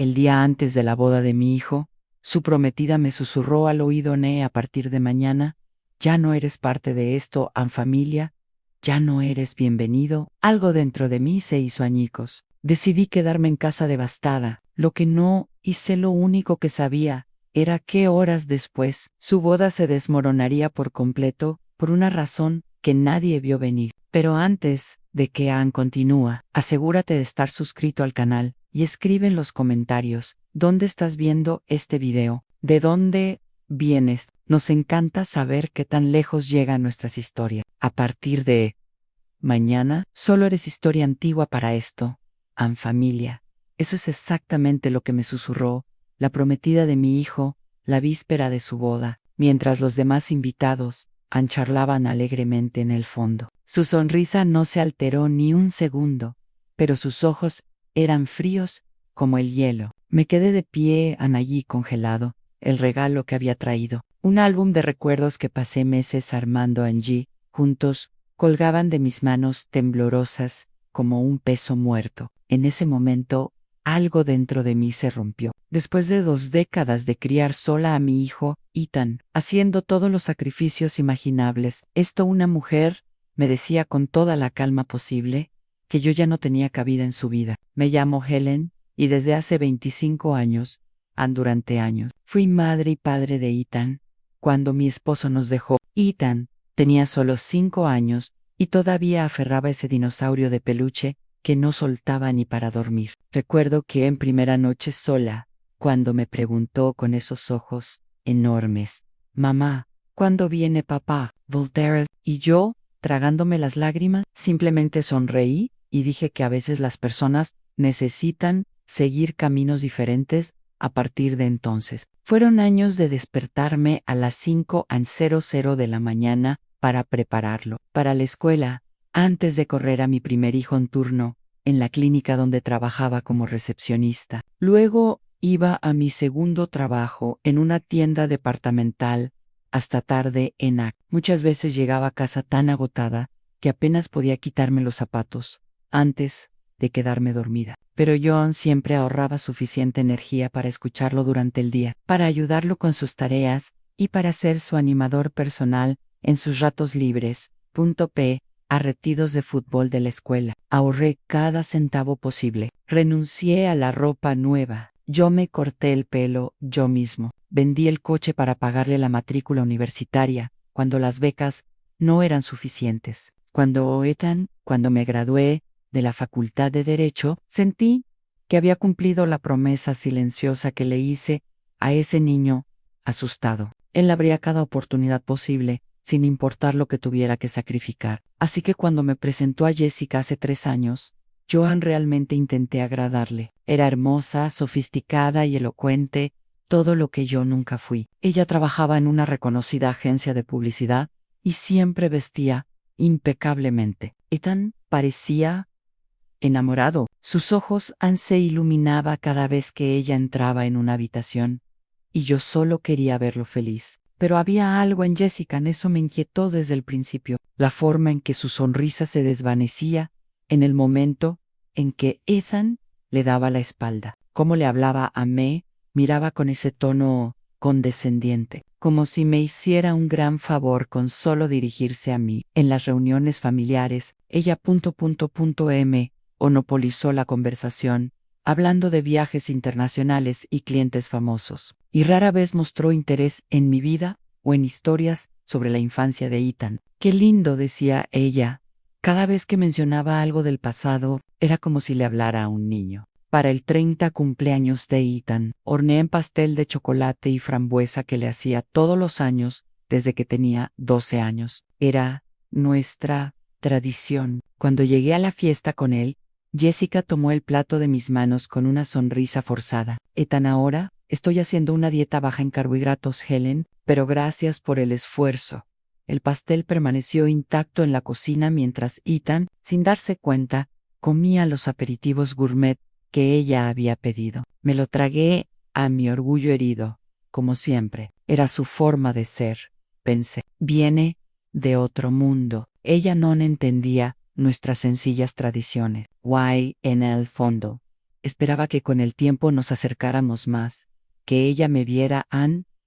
El día antes de la boda de mi hijo, su prometida me susurró al oído: a partir de mañana, ya no eres parte de esto, familia, ya no eres bienvenido. Algo dentro de mí se hizo añicos. Decidí quedarme en casa devastada. Lo que no hice, lo único que sabía, era que horas después, su boda se desmoronaría por completo, por una razón que nadie vio venir. Pero antes de que continúa, asegúrate de estar suscrito al canal y escribe en los comentarios dónde estás viendo este video, de dónde vienes. Nos encanta saber qué tan lejos llegan nuestras historias. A partir de mañana, solo eres historia antigua para esto, familia. Eso es exactamente lo que me susurró la prometida de mi hijo la víspera de su boda, mientras los demás invitados charlaban alegremente en el fondo. Su sonrisa no se alteró ni un segundo, pero sus ojos eran fríos como el hielo. Me quedé de pie allí congelado. El regalo que había traído, un álbum de recuerdos que pasé meses armando allí, juntos, colgaban de mis manos temblorosas como un peso muerto. En ese momento, algo dentro de mí se rompió. Después de 2 décadas de criar sola a mi hijo, Ethan, haciendo todos los sacrificios imaginables, una mujer me decía con toda la calma posible que yo ya no tenía cabida en su vida. Me llamo Helen, y desde hace 25 años, durante años, fui madre y padre de Ethan. Cuando mi esposo nos dejó, Ethan tenía solo 5 años y todavía aferraba ese dinosaurio de peluche que no soltaba ni para dormir. Recuerdo que en primera noche sola, cuando me preguntó con esos ojos enormes: «Mamá, ¿cuándo viene papá?» Voltaire, y yo, tragándome las lágrimas, simplemente sonreí y dije que a veces las personas necesitan seguir caminos diferentes. A partir de entonces, fueron años de despertarme a las 5:00 de la mañana para prepararlo para la escuela, antes de correr a mi primer hijo en turno, en la clínica donde trabajaba como recepcionista. Luego iba a mi segundo trabajo en una tienda departamental, hasta tarde en Muchas veces llegaba a casa tan agotada que apenas podía quitarme los zapatos antes de quedarme dormida. Pero John siempre ahorraba suficiente energía para escucharlo durante el día, para ayudarlo con sus tareas y para ser su animador personal en sus ratos libres. Partidos de fútbol de la escuela. Ahorré cada centavo posible. Renuncié a la ropa nueva. Yo me corté el pelo yo mismo. Vendí el coche para pagarle la matrícula universitaria, cuando las becas no eran suficientes. Cuando me gradué de la Facultad de Derecho, sentí que había cumplido la promesa silenciosa que le hice a ese niño asustado. Él abría cada oportunidad posible, sin importar lo que tuviera que sacrificar. Así que cuando me presentó a Jessica hace 3 años, Joan, realmente intenté agradarle. Era hermosa, sofisticada y elocuente, todo lo que yo nunca fui. Ella trabajaba en una reconocida agencia de publicidad y siempre vestía impecablemente. Ethan parecía enamorado. Sus ojos se iluminaba cada vez que ella entraba en una habitación, y yo solo quería verlo feliz. Pero había algo en Jessica, eso me inquietó desde el principio. La forma en que su sonrisa se desvanecía en el momento en que Ethan le daba la espalda. Cómo le hablaba a mí, miraba con ese tono condescendiente, como si me hiciera un gran favor con solo dirigirse a mí. En las reuniones familiares, ella monopolizó la conversación, hablando de viajes internacionales y clientes famosos, y rara vez mostró interés en mi vida o en historias sobre la infancia de Ethan. «Qué lindo», decía ella. Cada vez que mencionaba algo del pasado, era como si le hablara a un niño. Para el 30 cumpleaños de Ethan, horneé un pastel de chocolate y frambuesa que le hacía todos los años desde que tenía 12 años. Era nuestra tradición. Cuando llegué a la fiesta con él, Jessica tomó el plato de mis manos con una sonrisa forzada. «Ethan, ahora estoy haciendo una dieta baja en carbohidratos, Helen, pero gracias por el esfuerzo». El pastel permaneció intacto en la cocina mientras Ethan, sin darse cuenta, comía los aperitivos gourmet que ella había pedido. Me lo tragué a mi orgullo herido, como siempre. Era su forma de ser, pensé. Viene de otro mundo. Ella no entendía nuestras sencillas tradiciones. En el fondo, Esperaba que con el tiempo nos acercáramos más, que ella me viera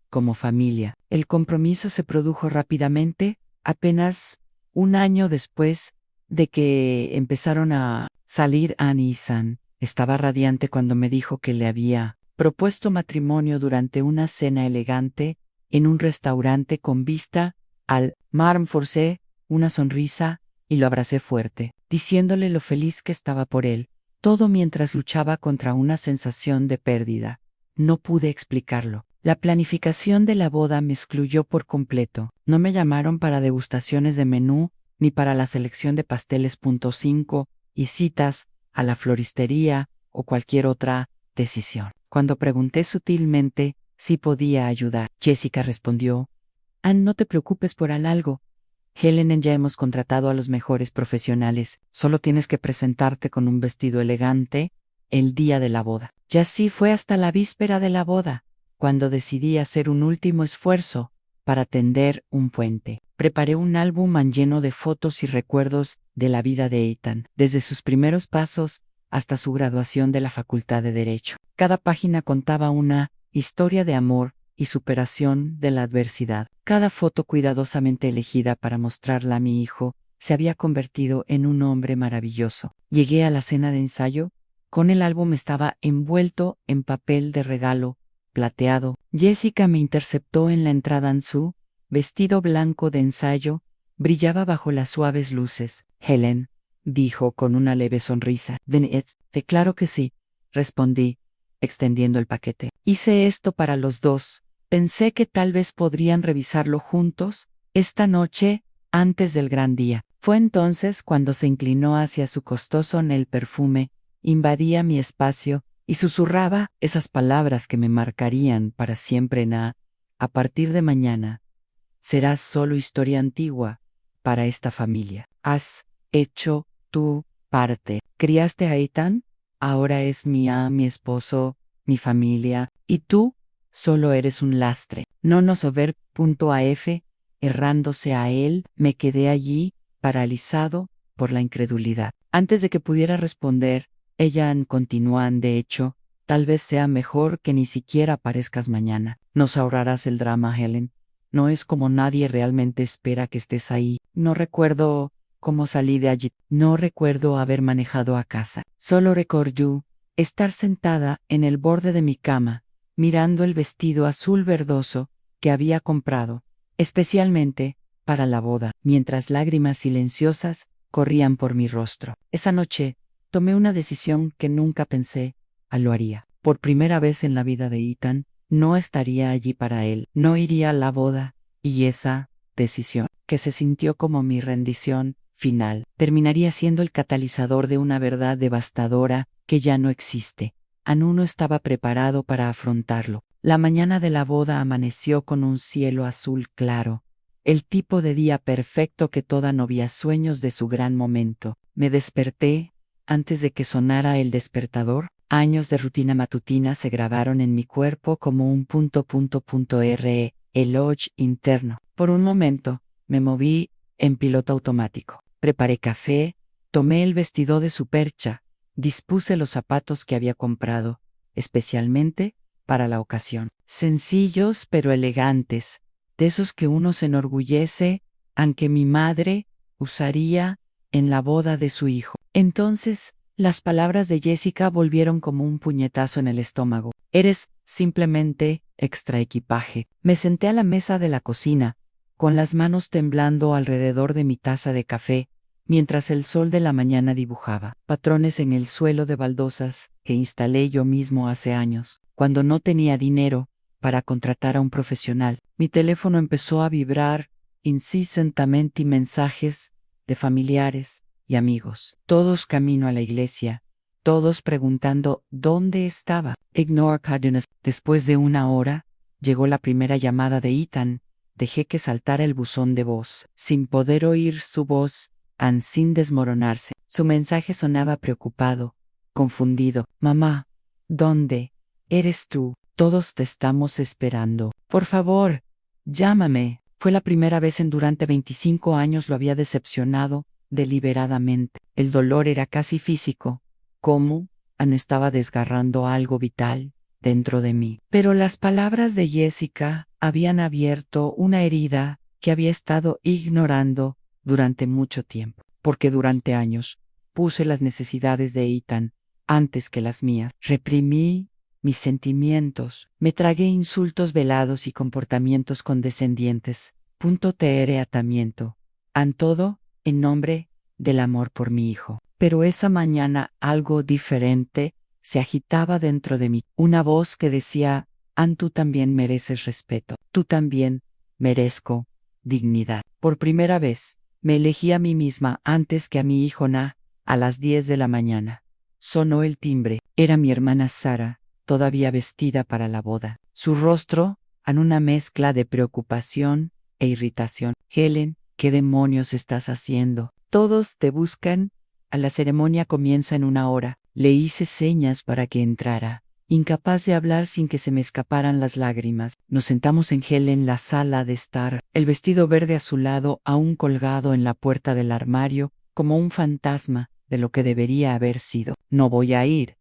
como familia. El compromiso se produjo rápidamente, apenas un año después de que empezaron a salir Anne y San. Estaba radiante cuando me dijo que le había propuesto matrimonio durante una cena elegante en un restaurante con vista al Marmforce, una sonrisa, y lo abracé fuerte, diciéndole lo feliz que estaba por él, todo mientras luchaba contra una sensación de pérdida. No pude explicarlo. La planificación de la boda me excluyó por completo. No me llamaron para degustaciones de menú, ni para la selección de pasteles .5 y citas a la floristería o cualquier otra decisión. Cuando pregunté sutilmente si podía ayudar, Jessica respondió: Anne, no te preocupes por algo. Helen, ya hemos contratado a los mejores profesionales. Solo tienes que presentarte con un vestido elegante el día de la boda. Y así fue hasta la víspera de la boda, cuando decidí hacer un último esfuerzo para tender un puente. Preparé un álbum lleno de fotos y recuerdos de la vida de Ethan, desde sus primeros pasos hasta su graduación de la Facultad de Derecho. Cada página contaba una historia de amor y superación de la adversidad. Cada foto cuidadosamente elegida para mostrarla a mi hijo se había convertido en un hombre maravilloso. Llegué a la cena de ensayo. Con el álbum estaba envuelto en papel de regalo plateado. Jessica me interceptó en la entrada. Su vestido blanco de ensayo brillaba bajo las suaves luces. Helen, dijo con una leve sonrisa. Bennett, claro que sí, respondí, extendiendo el paquete. Hice esto para los dos. Pensé que tal vez podrían revisarlo juntos esta noche antes del gran día. Fue entonces cuando se inclinó hacia su costoso anel perfume, invadía mi espacio y susurraba esas palabras que me marcarían para siempre. A partir de mañana, serás solo historia antigua para esta familia. Has hecho tu parte. Criaste a Ethan, ahora es mía, mi esposo, mi familia, y tú solo eres un lastre. No nos ver. AF, errándose a él, me quedé allí, paralizado por la incredulidad. Antes de que pudiera responder, ella continúan: de hecho, tal vez sea mejor que ni siquiera aparezcas mañana. Nos ahorrarás el drama, Helen. No es como nadie realmente espera que estés ahí. No recuerdo cómo salí de allí. No recuerdo haber manejado a casa. Solo recuerdo estar sentada en el borde de mi cama, mirando el vestido azul verdoso que había comprado, especialmente para la boda, mientras lágrimas silenciosas corrían por mi rostro. Esa noche, tomé una decisión que nunca pensé lo haría. Por primera vez en la vida de Ethan, no estaría allí para él, no iría a la boda, y esa decisión, que se sintió como mi rendición final, terminaría siendo el catalizador de una verdad devastadora que ya no existe. Anu no estaba preparado para afrontarlo. La mañana de la boda amaneció con un cielo azul claro, el tipo de día perfecto que toda novia sueños de su gran momento. Me desperté antes de que sonara el despertador. Años de rutina matutina se grabaron en mi cuerpo como un reloj interno. Por un momento, me moví en piloto automático. Preparé café, tomé el vestido de su percha, dispuse los zapatos que había comprado, especialmente para la ocasión. Sencillos pero elegantes, de esos que uno se enorgullece, aunque mi madre usaría en la boda de su hijo. Entonces, las palabras de Jessica volvieron como un puñetazo en el estómago. Eres simplemente extra equipaje. Me senté a la mesa de la cocina, con las manos temblando alrededor de mi taza de café, mientras el sol de la mañana dibujaba patrones en el suelo de baldosas que instalé yo mismo hace años. Cuando no tenía dinero para contratar a un profesional, mi teléfono empezó a vibrar incesantemente y mensajes de familiares y amigos, todos camino a la iglesia, todos preguntando dónde estaba. Ignore Cardenas. Después de una hora, llegó la primera llamada de Ethan. Dejé que saltara el buzón de voz, sin poder oír su voz, sin desmoronarse. Su mensaje sonaba preocupado, confundido. Mamá, ¿dónde eres tú? Todos te estamos esperando. Por favor, llámame. Fue la primera vez en durante 25 años lo había decepcionado deliberadamente. El dolor era casi físico. ¿Cómo Anne estaba desgarrando algo vital dentro de mí. Pero las palabras de Jessica habían abierto una herida que había estado ignorando durante mucho tiempo, porque durante años puse las necesidades de Ethan antes que las mías. Reprimí mis sentimientos, me tragué insultos velados y comportamientos condescendientes. Atamiento. Todo en nombre del amor por mi hijo. Pero esa mañana algo diferente se agitaba dentro de mí. Una voz que decía, tú también mereces respeto. Tú también merezco dignidad. Por primera vez, me elegí a mí misma antes que a mi hijo a las 10 de la mañana. Sonó el timbre. Era mi hermana Sara, todavía vestida para la boda. Su rostro, en una mezcla de preocupación e irritación. Helen, ¿qué demonios estás haciendo? Todos te buscan. La ceremonia comienza en 1 hora. Le hice señas para que entrara. Incapaz de hablar sin que se me escaparan las lágrimas, nos sentamos en Helen la sala de estar, el vestido verde a su lado aún colgado en la puerta del armario, como un fantasma de lo que debería haber sido. No voy a ir.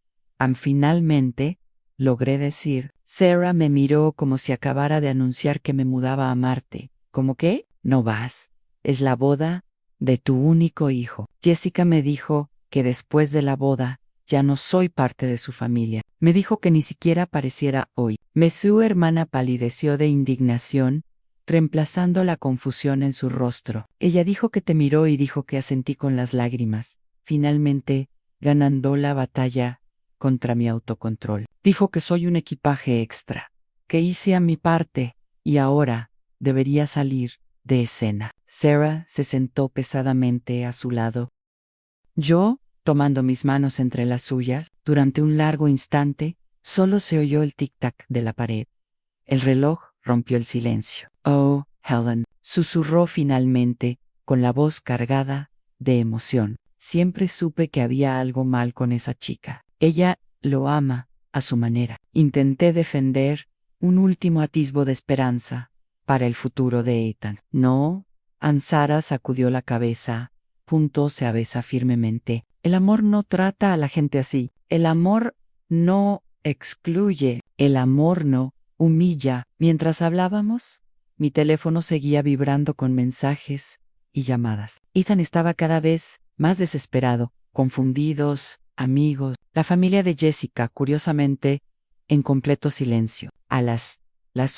Finalmente, logré decir. Sarah me miró como si acabara de anunciar que me mudaba a Marte. ¿Cómo qué? No vas. Es la boda de tu único hijo. Jessica me dijo que después de la boda ya no soy parte de su familia. Me dijo que ni siquiera apareciera hoy. Su hermana palideció de indignación, reemplazando la confusión en su rostro. Ella dijo que te miró y dijo que asentí con las lágrimas, finalmente ganando la batalla contra mi autocontrol. Dijo que soy un equipaje extra, que hice a mi parte y ahora debería salir de escena. Sarah se sentó pesadamente a su lado. Yo, tomando mis manos entre las suyas, durante un largo instante, solo se oyó el tic-tac de la pared. El reloj rompió el silencio. Oh, Helen, susurró finalmente, con la voz cargada de emoción. Siempre supe que había algo mal con esa chica. Ella lo ama a su manera. Intenté defender un último atisbo de esperanza para el futuro de Ethan. No, Sara sacudió la cabeza. Se avesa firmemente. El amor no trata a la gente así. El amor no excluye. El amor no humilla. Mientras hablábamos, mi teléfono seguía vibrando con mensajes y llamadas. Ethan estaba cada vez más desesperado, confundidos, amigos. La familia de Jessica, curiosamente, en completo silencio. A las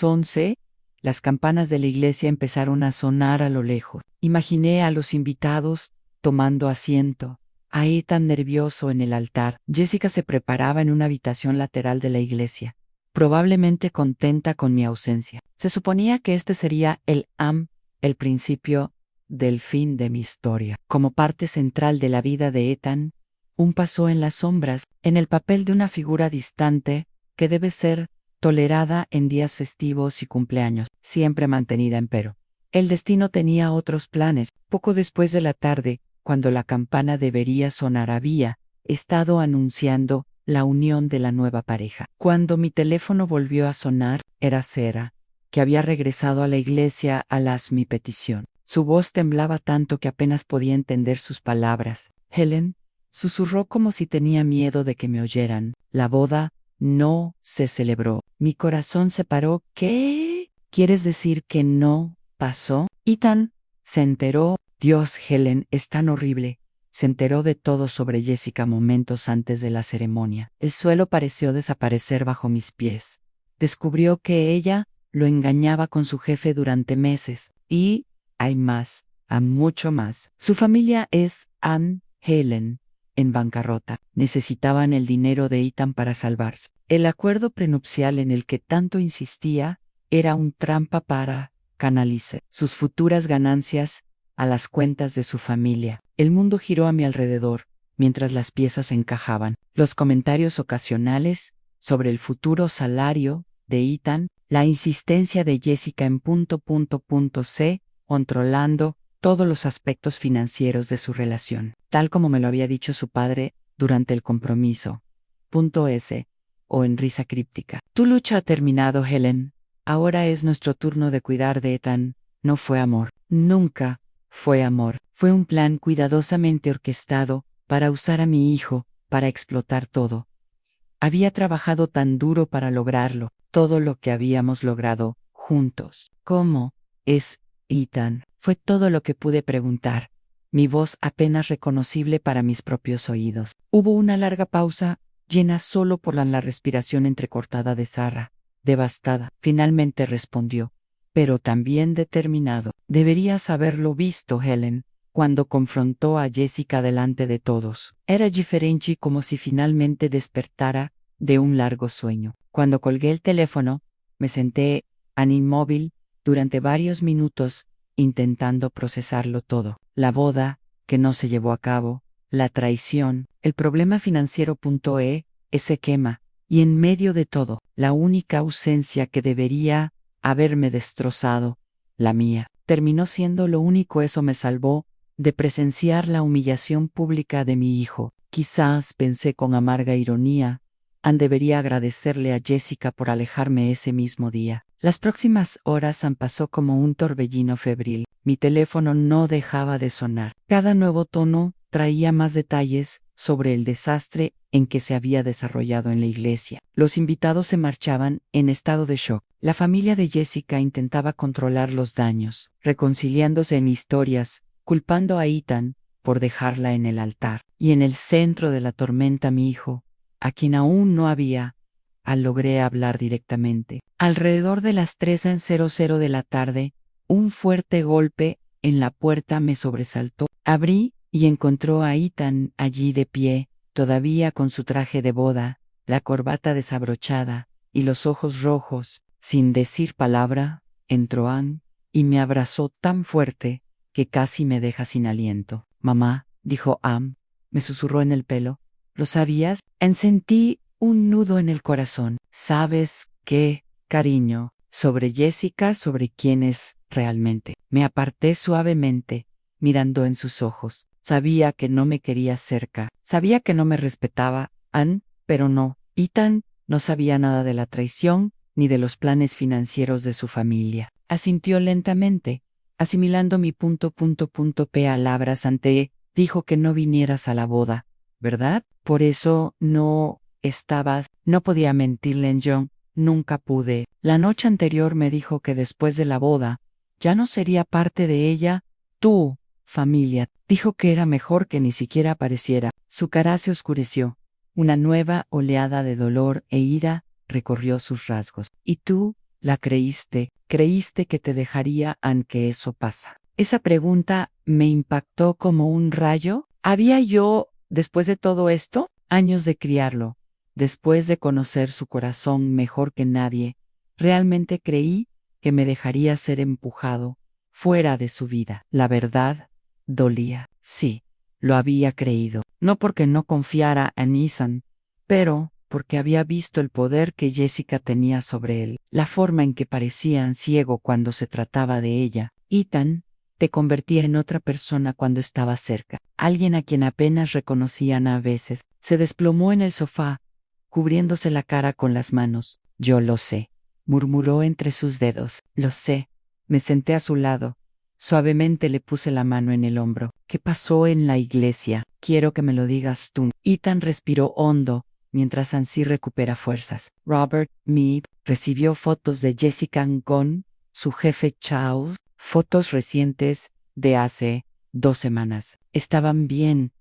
11, las campanas de la iglesia empezaron a sonar a lo lejos. Imaginé a los invitados tomando asiento, a Ethan nervioso en el altar. Jessica se preparaba en una habitación lateral de la iglesia, probablemente contenta con mi ausencia. Se suponía que este sería el principio del fin de mi historia. Como parte central de la vida de Ethan, pasó en las sombras, en el papel de una figura distante que debe ser tolerada en días festivos y cumpleaños, siempre mantenida en pero. El destino tenía otros planes. Poco después de la tarde, cuando la campana debería sonar, había estado anunciando la unión de la nueva pareja. Cuando mi teléfono volvió a sonar, era Sarah, que había regresado a la iglesia a mi petición. Su voz temblaba tanto que apenas podía entender sus palabras. Helen, susurró como si tenía miedo de que me oyeran. La boda no se celebró. Mi corazón se paró. ¿Qué? ¿Quieres decir que no pasó? Ethan se enteró. Dios, Helen, es tan horrible. Se enteró de todo sobre Jessica momentos antes de la ceremonia. El suelo pareció desaparecer bajo mis pies. Descubrió que ella lo engañaba con su jefe durante meses. Y hay más, mucho más. Su familia es Helen, en bancarrota. Necesitaban el dinero de Ethan para salvarse. El acuerdo prenupcial en el que tanto insistía era un trampa para canalizar sus futuras ganancias a las cuentas de su familia. El mundo giró a mi alrededor, mientras las piezas encajaban. Los comentarios ocasionales sobre el futuro salario de Ethan, la insistencia de Jessica en C, controlando todos los aspectos financieros de su relación, tal como me lo había dicho su padre durante el compromiso. S. O en risa críptica. Tu lucha ha terminado, Helen. Ahora es nuestro turno de cuidar de Ethan. No fue amor. Nunca fue amor. Fue un plan cuidadosamente orquestado para usar a mi hijo para explotar todo. Había trabajado tan duro para lograrlo, todo lo que habíamos logrado juntos. ¿Cómo es Ethan? Fue todo lo que pude preguntar, mi voz apenas reconocible para mis propios oídos. Hubo una larga pausa, llena solo por la respiración entrecortada de Sarah. Devastada, finalmente respondió, pero también determinado. Deberías haberlo visto, Helen, cuando confrontó a Jessica delante de todos. Era diferente, como si finalmente despertara de un largo sueño. Cuando colgué el teléfono, me senté inmóvil durante varios minutos, intentando procesarlo todo. La boda, que no se llevó a cabo, la traición, el problema financiero. Ese quema, y en medio de todo, la única ausencia que debería haberme destrozado, la mía, terminó siendo lo único. Eso me salvó de presenciar la humillación pública de mi hijo. Quizás, pensé con amarga ironía, debería agradecerle a Jessica por alejarme ese mismo día. Las próximas horas pasó como un torbellino febril. Mi teléfono no dejaba de sonar. Cada nuevo tono traía más detalles sobre el desastre en que se había desarrollado en la iglesia. Los invitados se marchaban en estado de shock. La familia de Jessica intentaba controlar los daños, reconciliándose en historias, culpando a Ethan por dejarla en el altar. Y en el centro de la tormenta, mi hijo, a quien aún no logré hablar directamente. Alrededor de las 3:00 de la tarde, un fuerte golpe en la puerta me sobresaltó. Abrí y encontró a Ethan allí de pie, todavía con su traje de boda, la corbata desabrochada y los ojos rojos. Sin decir palabra, entró Ann y me abrazó tan fuerte que casi me deja sin aliento. Mamá, dijo Ann, me susurró en el pelo. ¿Lo sabías? Sentí un nudo en el corazón. ¿Sabes qué, cariño? Sobre Jessica, sobre quién es realmente. Me aparté suavemente, mirando en sus ojos. Sabía que no me quería cerca. Sabía que no me respetaba, Ann, pero no. Ethan no sabía nada de la traición ni de los planes financieros de su familia. Asintió lentamente, asimilando mi palabras ante. Dijo que no vinieras a la boda, ¿verdad? Por eso no estabas. No podía mentirle en John, nunca pude. La noche anterior me dijo que después de la boda, ya no sería parte de ella. Tu familia. Dijo que era mejor que ni siquiera apareciera. Su cara se oscureció. Una nueva oleada de dolor e ira recorrió sus rasgos. ¿Y tú la creíste? ¿Creíste que te dejaría aunque eso pasa? Esa pregunta me impactó como un rayo. ¿Había yo, después de todo esto, años de criarlo, después de conocer su corazón mejor que nadie, realmente creí que me dejaría ser empujado fuera de su vida? La verdad, dolía. Sí, lo había creído. No porque no confiara en Ethan, pero porque había visto el poder que Jessica tenía sobre él, la forma en que parecía ciego cuando se trataba de ella. Ethan te convertía en otra persona cuando estaba cerca, alguien a quien apenas reconocían a veces. Se desplomó en el sofá, cubriéndose la cara con las manos. Yo lo sé, murmuró entre sus dedos. Lo sé. Me senté a su lado. Suavemente le puse la mano en el hombro. ¿Qué pasó en la iglesia? Quiero que me lo digas tú. Ethan respiró hondo, mientras Ansí recupera fuerzas. Robert Mead recibió fotos de Jessica con su jefe Charles, fotos recientes de hace 2 semanas. Estaban bien.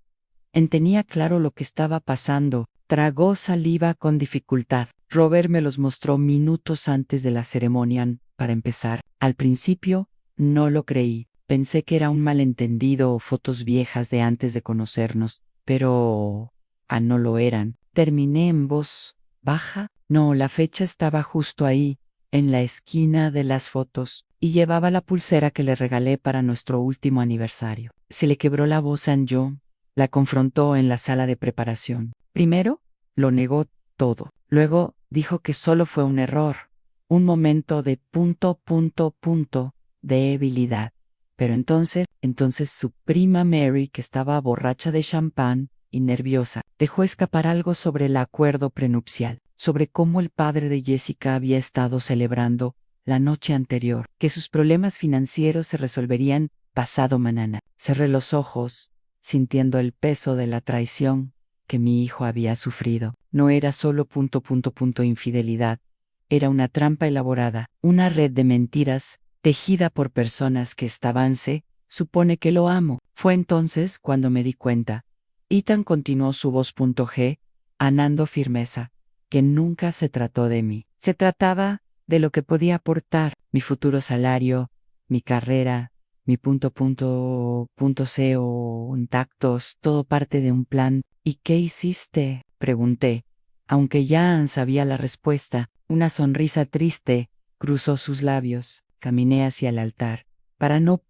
Tenía claro lo que estaba pasando. Tragó saliva con dificultad. Robert me los mostró minutos antes de la ceremonia, para empezar. Al principio, no lo creí. Pensé que era un malentendido o fotos viejas de antes de conocernos, pero no lo eran. Terminé en voz baja. No, la fecha estaba justo ahí, en la esquina de las fotos, y llevaba la pulsera que le regalé para nuestro último aniversario. Se le quebró la voz a John. La confrontó en la sala de preparación. Primero, lo negó todo. Luego, dijo que solo fue un error, un momento de debilidad. Pero entonces su prima Mary, que estaba borracha de champán y nerviosa, dejó escapar algo sobre el acuerdo prenupcial, sobre cómo el padre de Jessica había estado celebrando la noche anterior, que sus problemas financieros se resolverían pasado mañana. Cerré los ojos, sintiendo el peso de la traición, que mi hijo había sufrido. No era solo infidelidad, era una trampa elaborada, una red de mentiras, tejida por personas que se supone que lo amo. Fue entonces cuando me di cuenta. Ethan continuó su voz G, anando firmeza, que nunca se trató de mí. Se trataba de lo que podía aportar, mi futuro salario, mi carrera, mi CO intactos, todo parte de un plan. ¿Y qué hiciste? Pregunté. Aunque ya sabía la respuesta, una sonrisa triste cruzó sus labios. Caminé hacia el altar para no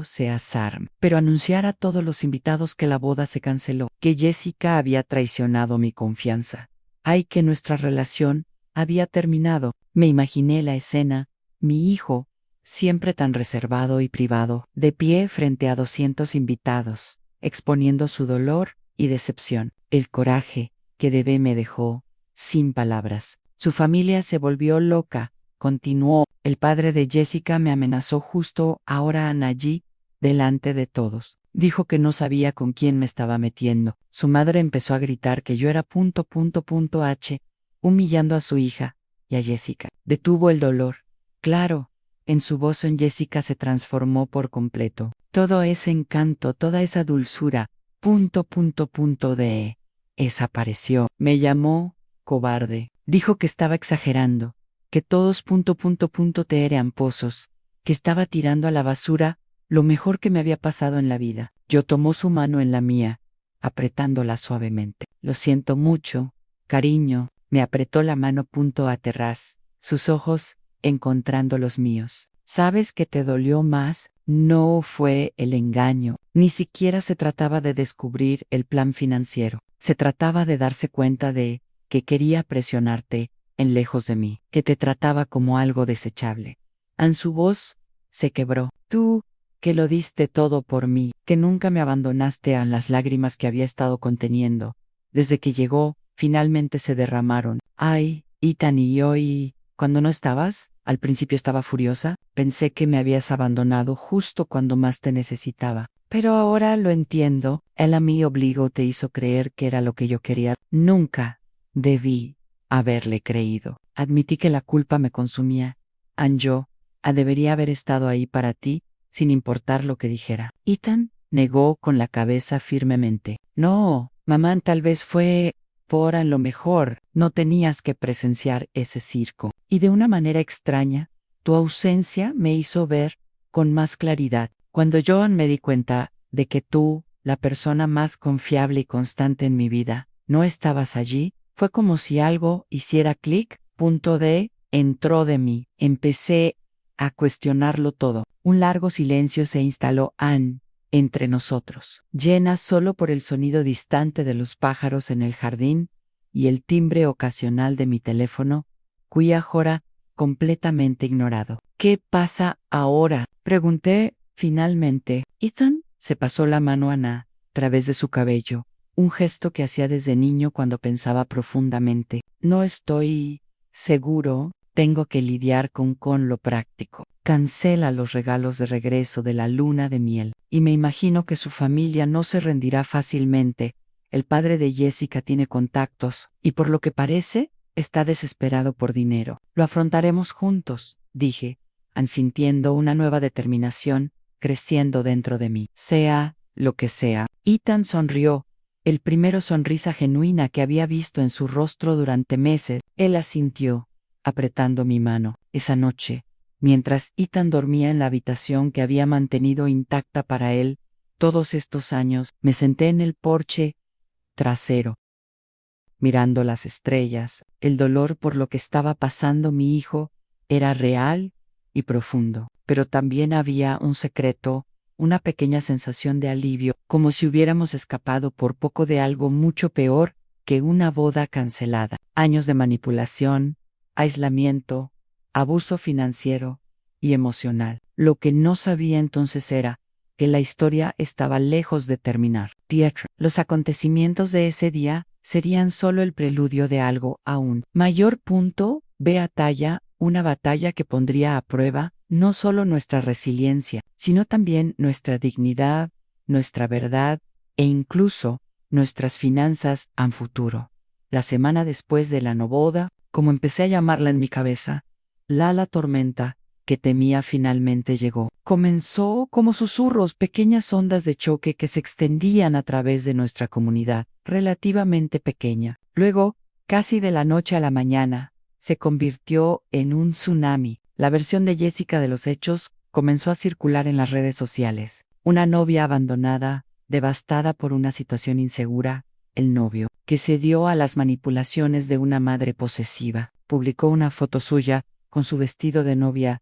se asar, pero anunciar a todos los invitados que la boda se canceló, que Jessica había traicionado mi confianza. Ay, que nuestra relación había terminado. Me imaginé la escena, mi hijo, siempre tan reservado y privado, de pie frente a 200 invitados, exponiendo su dolor y decepción. El coraje que Debe me dejó sin palabras. Su familia se volvió loca. Continuó. El padre de Jessica me amenazó justo ahora allí, delante de todos. Dijo que no sabía con quién me estaba metiendo. Su madre empezó a gritar que yo era H, humillando a su hija y a Jessica. Detuvo el dolor. Claro, en su voz en Jessica se transformó por completo. Todo ese encanto, toda esa dulzura, desapareció. Me llamó cobarde. Dijo que estaba exagerando, que todos te eran pozos, que estaba tirando a la basura lo mejor que me había pasado en la vida. Yo tomó su mano en la mía, apretándola suavemente. Lo siento mucho, cariño, me apretó la mano a terraz, sus ojos encontrando los míos. ¿Sabes que te dolió más? No fue el engaño, ni siquiera se trataba de descubrir el plan financiero. Se trataba de darse cuenta de que quería presionarte en lejos de mí, que te trataba como algo desechable. Su voz se quebró. Tú, que lo diste todo por mí, que nunca me abandonaste a las lágrimas que había estado conteniendo. Desde que llegó, finalmente se derramaron. Ay, Ethan y yo cuando no estabas, al principio estaba furiosa, pensé que me habías abandonado justo cuando más te necesitaba. Pero ahora lo entiendo, él a mí obligó te hizo creer que era lo que yo quería. Nunca debí haberle creído. Admití que la culpa me consumía. Yo debería haber estado ahí para ti, sin importar lo que dijera. Ethan negó con la cabeza firmemente. No, mamá, tal vez fue por lo mejor. No tenías que presenciar ese circo. Y de una manera extraña, tu ausencia me hizo ver con más claridad. Cuando yo me di cuenta de que tú, la persona más confiable y constante en mi vida, no estabas allí, fue como si algo hiciera clic. Entró de mí. Empecé a cuestionarlo todo. Un largo silencio se instaló entre nosotros, llena solo por el sonido distante de los pájaros en el jardín y el timbre ocasional de mi teléfono, cuya jora completamente ignorado. ¿Qué pasa ahora? Pregunté finalmente. Ethan se pasó la mano a través de su cabello, un gesto que hacía desde niño cuando pensaba profundamente. No estoy seguro, tengo que lidiar con lo práctico. Cancela los regalos de regreso de la luna de miel, y me imagino que su familia no se rendirá fácilmente. El padre de Jessica tiene contactos, y por lo que parece, está desesperado por dinero. Lo afrontaremos juntos, dije, sintiendo una nueva determinación creciendo dentro de mí. Sea lo que sea. Ethan sonrió, el primero sonrisa genuina que había visto en su rostro durante meses. Él asintió, apretando mi mano. Esa noche, mientras Ethan dormía en la habitación que había mantenido intacta para él todos estos años, me senté en el porche trasero, mirando las estrellas. El dolor por lo que estaba pasando mi hijo era real y profundo, pero también había un secreto, una pequeña sensación de alivio, como si hubiéramos escapado por poco de algo mucho peor que una boda cancelada. Años de manipulación, aislamiento, abuso financiero y emocional. Lo que no sabía entonces era que la historia estaba lejos de terminar. Los acontecimientos de ese día serían solo el preludio de algo aún mayor. Una batalla que pondría a prueba no solo nuestra resiliencia, sino también nuestra dignidad, nuestra verdad e incluso nuestras finanzas a futuro. La semana después de la no boda, como empecé a llamarla en mi cabeza, la tormenta que temía finalmente llegó. Comenzó como susurros, pequeñas ondas de choque que se extendían a través de nuestra comunidad, relativamente pequeña. Luego, casi de la noche a la mañana, se convirtió en un tsunami. La versión de Jessica de los hechos comenzó a circular en las redes sociales. Una novia abandonada, devastada por una situación insegura, el novio, que cedió a las manipulaciones de una madre posesiva, publicó una foto suya con su vestido de novia,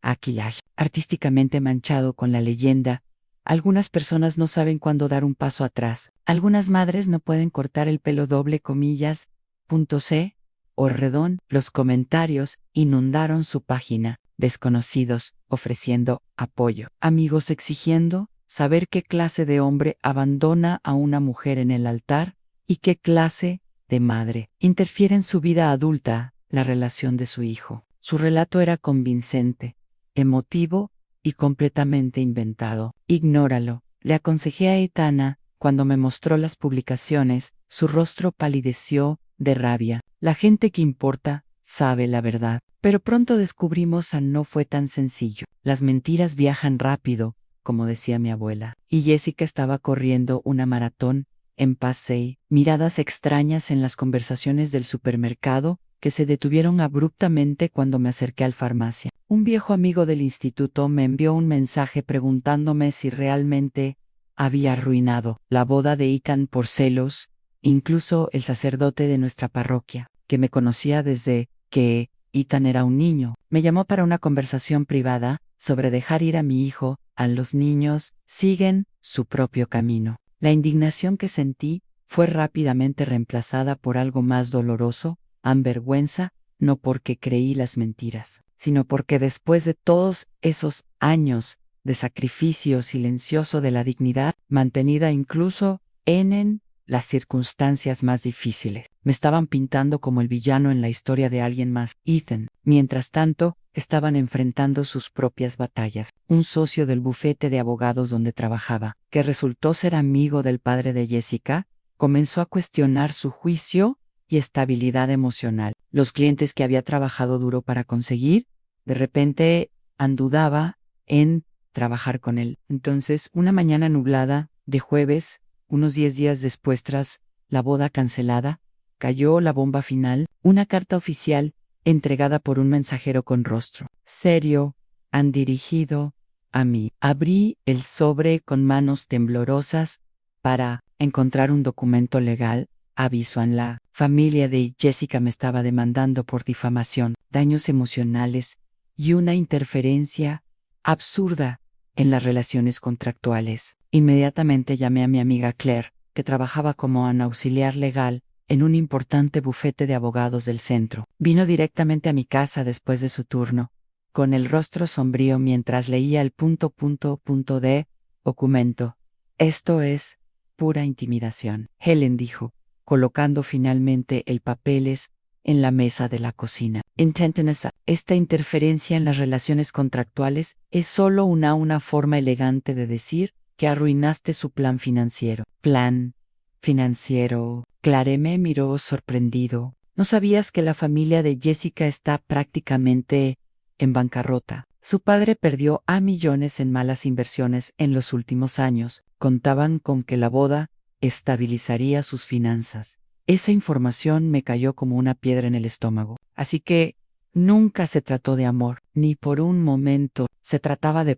maquillaje, artísticamente manchado con la leyenda: algunas personas no saben cuándo dar un paso atrás. Algunas madres no pueden cortar el pelo doble, .c o redón. Los comentarios inundaron su página. Desconocidos ofreciendo apoyo. Amigos exigiendo saber qué clase de hombre abandona a una mujer en el altar y qué clase de madre interfiere en su vida adulta, la relación de su hijo. Su relato era convincente, emotivo y completamente inventado. Ignóralo, le aconsejé a Etana. Cuando me mostró las publicaciones, su rostro palideció de rabia. La gente que importa sabe la verdad. Pero pronto descubrimos que no fue tan sencillo. Las mentiras viajan rápido, como decía mi abuela. Y Jessica estaba corriendo una maratón en Pasay. Miradas extrañas en las conversaciones del supermercado que se detuvieron abruptamente cuando me acerqué al farmacia. Un viejo amigo del instituto me envió un mensaje preguntándome si realmente había arruinado la boda de Ethan por celos. Incluso el sacerdote de nuestra parroquia, que me conocía desde que Ethan era un niño, me llamó para una conversación privada sobre dejar ir a mi hijo. A los niños siguen su propio camino. La indignación que sentí fue rápidamente reemplazada por algo más doloroso, vergüenza, no porque creí las mentiras, sino porque después de todos esos años de sacrificio silencioso de la dignidad, mantenida incluso en las circunstancias más difíciles, me estaban pintando como el villano en la historia de alguien más. Ethan, mientras tanto, estaban enfrentando sus propias batallas. Un socio del bufete de abogados donde trabajaba, que resultó ser amigo del padre de Jessica, comenzó a cuestionar su juicio y estabilidad emocional. Los clientes que había trabajado duro para conseguir, de repente dudaba en trabajar con él. Entonces, una mañana nublada de jueves, unos 10 días después, tras la boda cancelada, cayó la bomba final, una carta oficial entregada por un mensajero con rostro serio, dirigido a mí. Abrí el sobre con manos temblorosas para encontrar un documento legal. Aviso: en la familia de Jessica me estaba demandando por difamación, daños emocionales y una interferencia absurda en las relaciones contractuales. Inmediatamente llamé a mi amiga Claire, que trabajaba como auxiliar legal en un importante bufete de abogados del centro. Vino directamente a mi casa después de su turno, con el rostro sombrío mientras leía el de documento. Esto es pura intimidación, Helen dijo, colocando finalmente el papeles en la mesa de la cocina. Intentenesa, esta interferencia en las relaciones contractuales es solo una forma elegante de decir que arruinaste su plan financiero. ¿Plan financiero? Clare me miró sorprendido. ¿No sabías que la familia de Jessica está prácticamente en bancarrota? Su padre perdió a millones en malas inversiones en los últimos años. Contaban con que la boda estabilizaría sus finanzas. Esa información me cayó como una piedra en el estómago. Así que nunca se trató de amor, ni por un momento. Se trataba de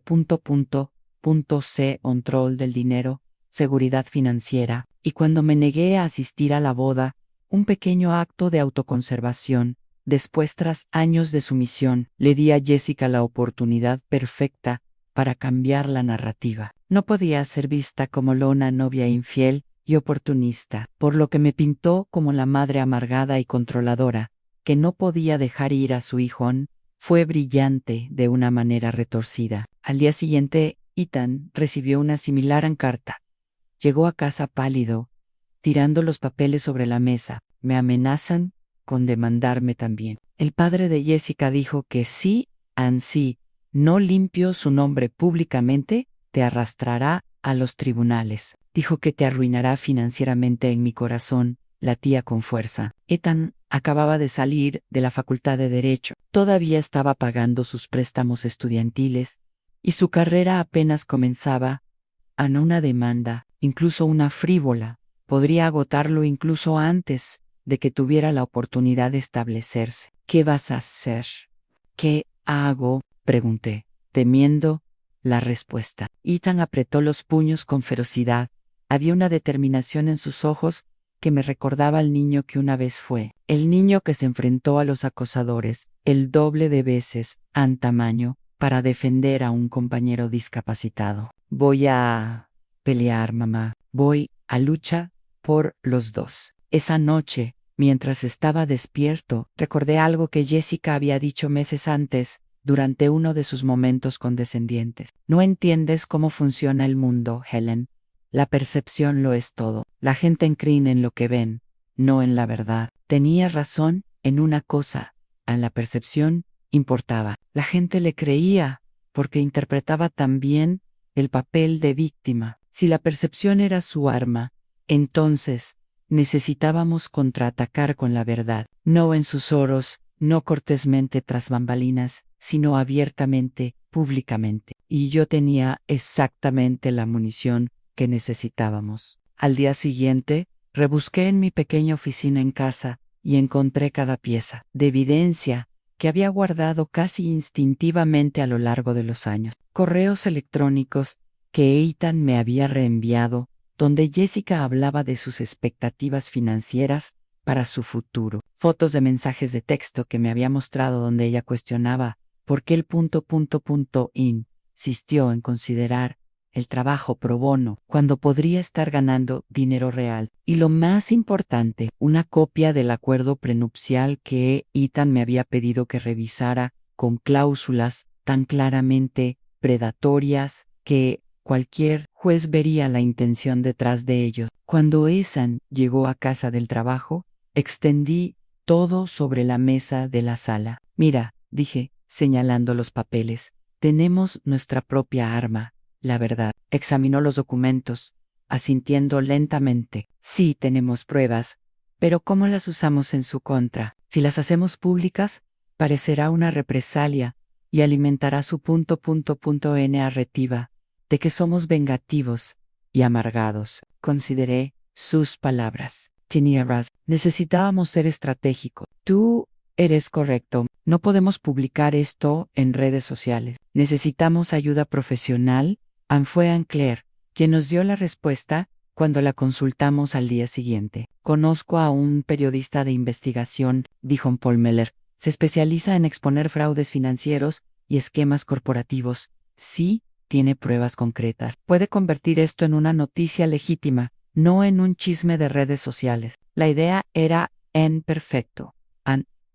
control del dinero, seguridad financiera. Y cuando me negué a asistir a la boda, un pequeño acto de autoconservación, después, tras años de sumisión, le di a Jessica la oportunidad perfecta para cambiar la narrativa. No podía ser vista como una novia infiel y oportunista, por lo que me pintó como la madre amargada y controladora, que no podía dejar ir a su hijo. Fue brillante de una manera retorcida. Al día siguiente, Ethan recibió una similar carta. Llegó a casa pálido, tirando los papeles sobre la mesa. Me amenazan con demandarme también. El padre de Jessica dijo que si no limpio su nombre públicamente, te arrastrará a los tribunales. dijo que te arruinará financieramente en mi corazón, la tía con fuerza. Ethan acababa de salir de la facultad de Derecho. Todavía estaba pagando sus préstamos estudiantiles y su carrera apenas comenzaba. Una demanda, incluso una frívola, podría agotarlo incluso antes de que tuviera la oportunidad de establecerse. ¿Qué vas a hacer? ¿Qué hago? Pregunté, temiendo la respuesta. Ethan apretó los puños con ferocidad. Había una determinación en sus ojos que me recordaba al niño que una vez fue, el niño que se enfrentó a los acosadores el doble de veces en tamaño para defender a un compañero discapacitado. Voy a pelear, mamá. Voy a luchar por los dos. Esa noche, mientras estaba despierto, recordé algo que Jessica había dicho meses antes, durante uno de sus momentos condescendientes. No entiendes cómo funciona el mundo, Helen. La percepción lo es todo. La gente cree en lo que ven, no en la verdad. Tenía razón en una cosa. En la percepción importaba. La gente le creía porque interpretaba también el papel de víctima. Si la percepción era su arma, entonces necesitábamos contraatacar con la verdad, no en susurros, no cortésmente tras bambalinas, sino abiertamente, públicamente. Y yo tenía exactamente la munición que necesitábamos. Al día siguiente, rebusqué en mi pequeña oficina en casa y encontré cada pieza de evidencia que había guardado casi instintivamente a lo largo de los años. Correos electrónicos que Ethan me había reenviado, donde Jessica hablaba de sus expectativas financieras para su futuro. Fotos de mensajes de texto que me había mostrado donde ella cuestionaba por qué el insistió en considerar el trabajo pro bono cuando podría estar ganando dinero real. Y lo más importante, una copia del acuerdo prenupcial que Ethan me había pedido que revisara, con cláusulas tan claramente predatorias que cualquier juez vería la intención detrás de ellos. Cuando Ethan llegó a casa del trabajo, extendí todo sobre la mesa de la sala. Mira, dije, señalando los papeles, tenemos nuestra propia arma. La verdad. Examinó los documentos, asintiendo lentamente. Sí, tenemos pruebas, pero ¿cómo las usamos en su contra? Si las hacemos públicas, parecerá una represalia y alimentará su narrativa de que somos vengativos y amargados. Consideré sus palabras. Tenía razón. Necesitábamos ser estratégicos. Tú eres correcto. No podemos publicar esto en redes sociales. Necesitamos ayuda profesional. Fue Anne Claire quien nos dio la respuesta cuando la consultamos al día siguiente. Conozco a un periodista de investigación, dijo Paul Meller. Se especializa en exponer fraudes financieros y esquemas corporativos. Sí, tiene pruebas concretas. Puede convertir esto en una noticia legítima, no en un chisme de redes sociales. La idea era perfecto.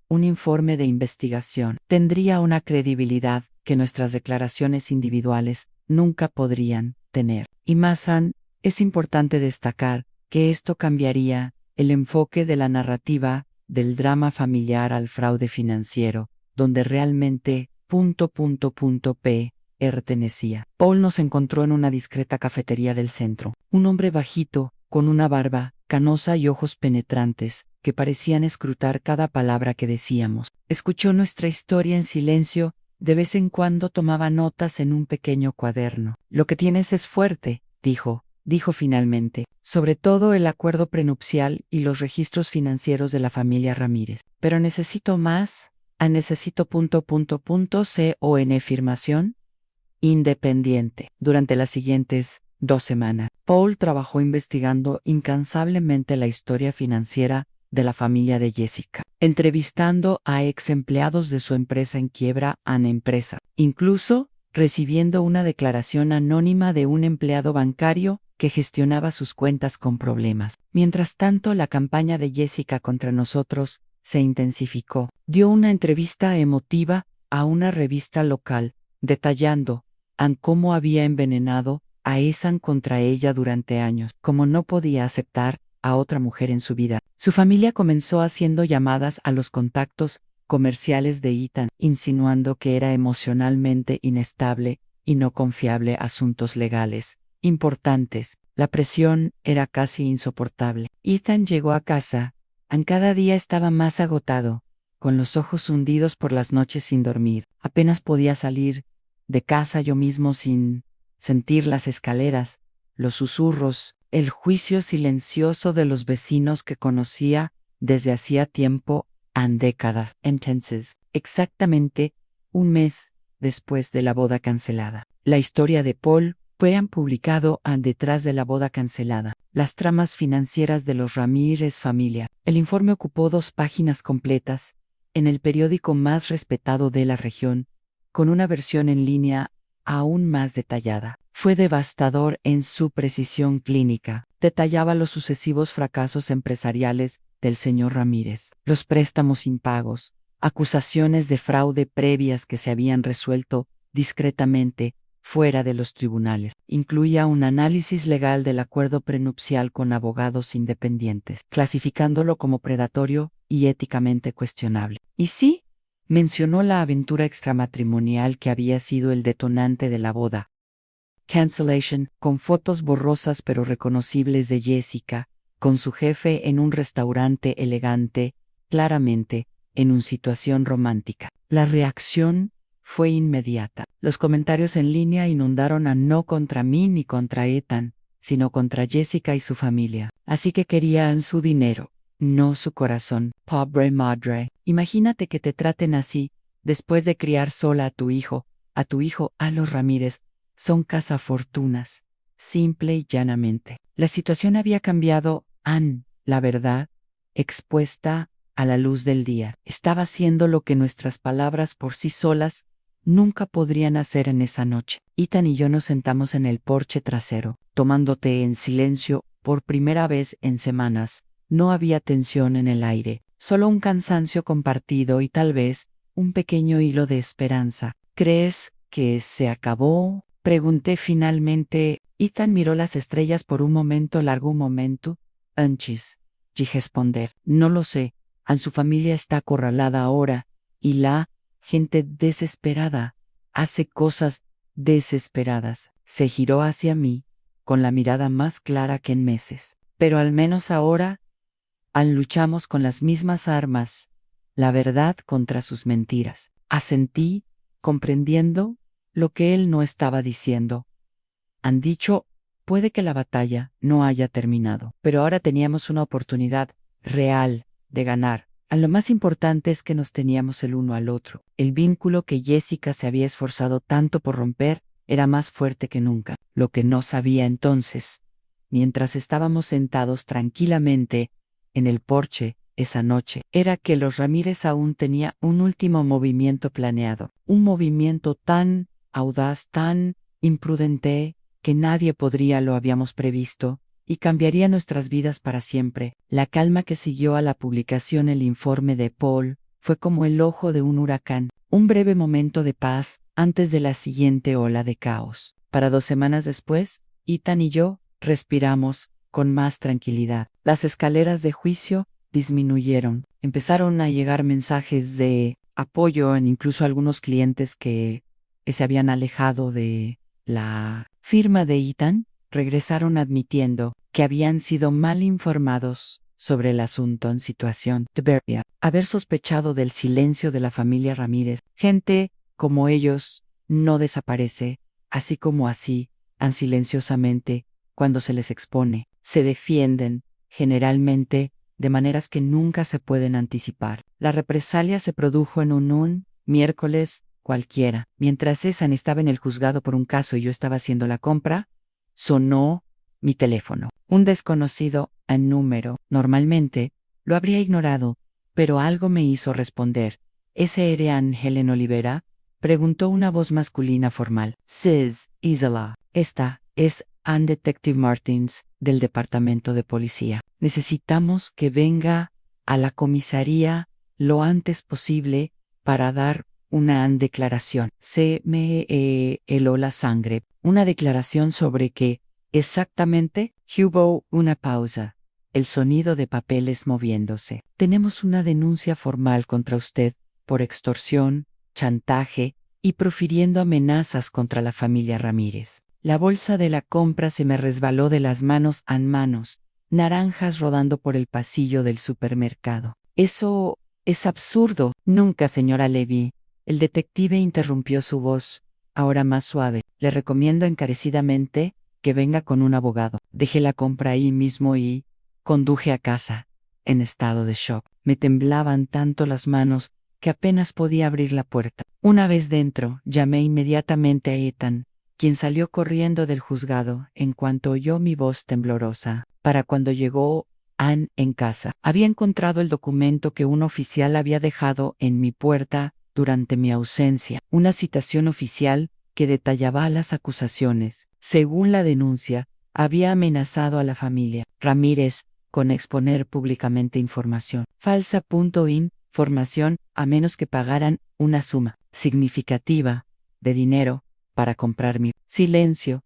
Un informe de investigación tendría una credibilidad que nuestras declaraciones individuales nunca podrían tener. Y más es importante destacar que esto cambiaría el enfoque de la narrativa del drama familiar al fraude financiero, donde realmente pertenecía. Paul nos encontró en una discreta cafetería del centro. Un hombre bajito, con una barba canosa y ojos penetrantes, que parecían escrutar cada palabra que decíamos. Escuchó nuestra historia en silencio. De vez en cuando tomaba notas en un pequeño cuaderno. Lo que tienes es fuerte, dijo finalmente, sobre todo el acuerdo prenupcial y los registros financieros de la familia Ramírez. Pero necesito más. Necesito firmación independiente. Durante las siguientes 2 semanas, Paul trabajó investigando incansablemente la historia financiera de la familia de Jessica, entrevistando a ex empleados de su empresa en quiebra, empresa, incluso recibiendo una declaración anónima de un empleado bancario que gestionaba sus cuentas con problemas. Mientras tanto, la campaña de Jessica contra nosotros se intensificó. Dio una entrevista emotiva a una revista local, detallando cómo había envenenado a Ethan contra ella durante años, como no podía aceptar a otra mujer en su vida. Su familia comenzó haciendo llamadas a los contactos comerciales de Ethan, insinuando que era emocionalmente inestable y no confiable asuntos legales importantes. La presión era casi insoportable. Ethan llegó a casa. Cada día estaba más agotado, con los ojos hundidos por las noches sin dormir. Apenas podía salir de casa yo mismo sin sentir las escaleras, los susurros, el juicio silencioso de los vecinos que conocía desde hacía tiempo and décadas. Entonces, exactamente un mes después de la boda cancelada. La historia de Paul fue publicado detrás de la boda cancelada. Las tramas financieras de los Ramírez familia. El informe ocupó 2 páginas completas en el periódico más respetado de la región, con una versión en línea aún más detallada. Fue devastador en su precisión clínica. Detallaba los sucesivos fracasos empresariales del señor Ramírez, los préstamos impagos, acusaciones de fraude previas que se habían resuelto discretamente fuera de los tribunales. Incluía un análisis legal del acuerdo prenupcial con abogados independientes, clasificándolo como predatorio y éticamente cuestionable. Y sí, mencionó la aventura extramatrimonial que había sido el detonante de la boda. Cancellation, con fotos borrosas pero reconocibles de Jessica, con su jefe en un restaurante elegante, claramente, en una situación romántica. La reacción fue inmediata. Los comentarios en línea inundaron no contra mí ni contra Ethan, sino contra Jessica y su familia. Así que querían su dinero, no su corazón. Pobre madre. Imagínate que te traten así, después de criar sola a los Ramírez. Son cazafortunas, simple y llanamente. La situación había cambiado, la verdad, expuesta a la luz del día. Estaba haciendo lo que nuestras palabras por sí solas nunca podrían hacer en esa noche. Ethan y yo nos sentamos en el porche trasero, tomando té en silencio por primera vez en semanas. No había tensión en el aire, solo un cansancio compartido y tal vez un pequeño hilo de esperanza. ¿Crees que se acabó? Pregunté finalmente. Ethan miró las estrellas por un momento largo, un momento. Anchis, y responder. No lo sé. Su familia está acorralada ahora, y la gente desesperada hace cosas desesperadas. Se giró hacia mí, con la mirada más clara que en meses. Pero al menos ahora, luchamos con las mismas armas, la verdad contra sus mentiras. Asentí, comprendiendo lo que él no estaba diciendo. Han dicho, puede que la batalla no haya terminado, pero ahora teníamos una oportunidad real de ganar. Lo más importante es que nos teníamos el uno al otro. El vínculo que Jessica se había esforzado tanto por romper era más fuerte que nunca. Lo que no sabía entonces, mientras estábamos sentados tranquilamente en el porche esa noche, era que los Ramírez aún tenía un último movimiento planeado. Un movimiento tan audaz, tan imprudente, que nadie podría lo habíamos previsto, y cambiaría nuestras vidas para siempre. La calma que siguió a la publicación el informe de Paul fue como el ojo de un huracán, un breve momento de paz antes de la siguiente ola de caos. Para 2 semanas después, Ethan y yo respiramos con más tranquilidad. Las escaleras de juicio disminuyeron. Empezaron a llegar mensajes de apoyo en incluso algunos clientes que se habían alejado de la firma de Ethan. Regresaron admitiendo que habían sido mal informados sobre el asunto en situación de Beria. Haber sospechado del silencio de la familia Ramírez. Gente como ellos no desaparece, así como así, silenciosamente, cuando se les expone. Se defienden, generalmente, de maneras que nunca se pueden anticipar. La represalia se produjo en un miércoles cualquiera. Mientras Ethan estaba en el juzgado por un caso y yo estaba haciendo la compra, sonó mi teléfono. Un desconocido número. Normalmente lo habría ignorado, pero algo me hizo responder. ¿Ese era Helen Olivera? Preguntó una voz masculina formal. Sis, Isla. Esta es Anne Detective Martins, del departamento de policía. Necesitamos que venga a la comisaría lo antes posible para dar una declaración. Se me heló la sangre. Una declaración sobre qué exactamente. Hubo una pausa. El sonido de papeles moviéndose. Tenemos una denuncia formal contra usted por extorsión, chantaje y profiriendo amenazas contra la familia Ramírez. La bolsa de la compra se me resbaló de las manos a manos, naranjas rodando por el pasillo del supermercado. Eso es absurdo. Nunca, señora Levy. El detective interrumpió su voz, ahora más suave. Le recomiendo encarecidamente que venga con un abogado. Dejé la compra ahí mismo y conduje a casa, en estado de shock. Me temblaban tanto las manos que apenas podía abrir la puerta. Una vez dentro, llamé inmediatamente a Ethan, quien salió corriendo del juzgado en cuanto oyó mi voz temblorosa. Para cuando llegó Anne en casa, había encontrado el documento que un oficial había dejado en mi puerta durante mi ausencia, una citación oficial que detallaba las acusaciones. Según la denuncia, había amenazado a la familia Ramírez con exponer públicamente información falsa. Información a menos que pagaran una suma significativa de dinero para comprar mi silencio.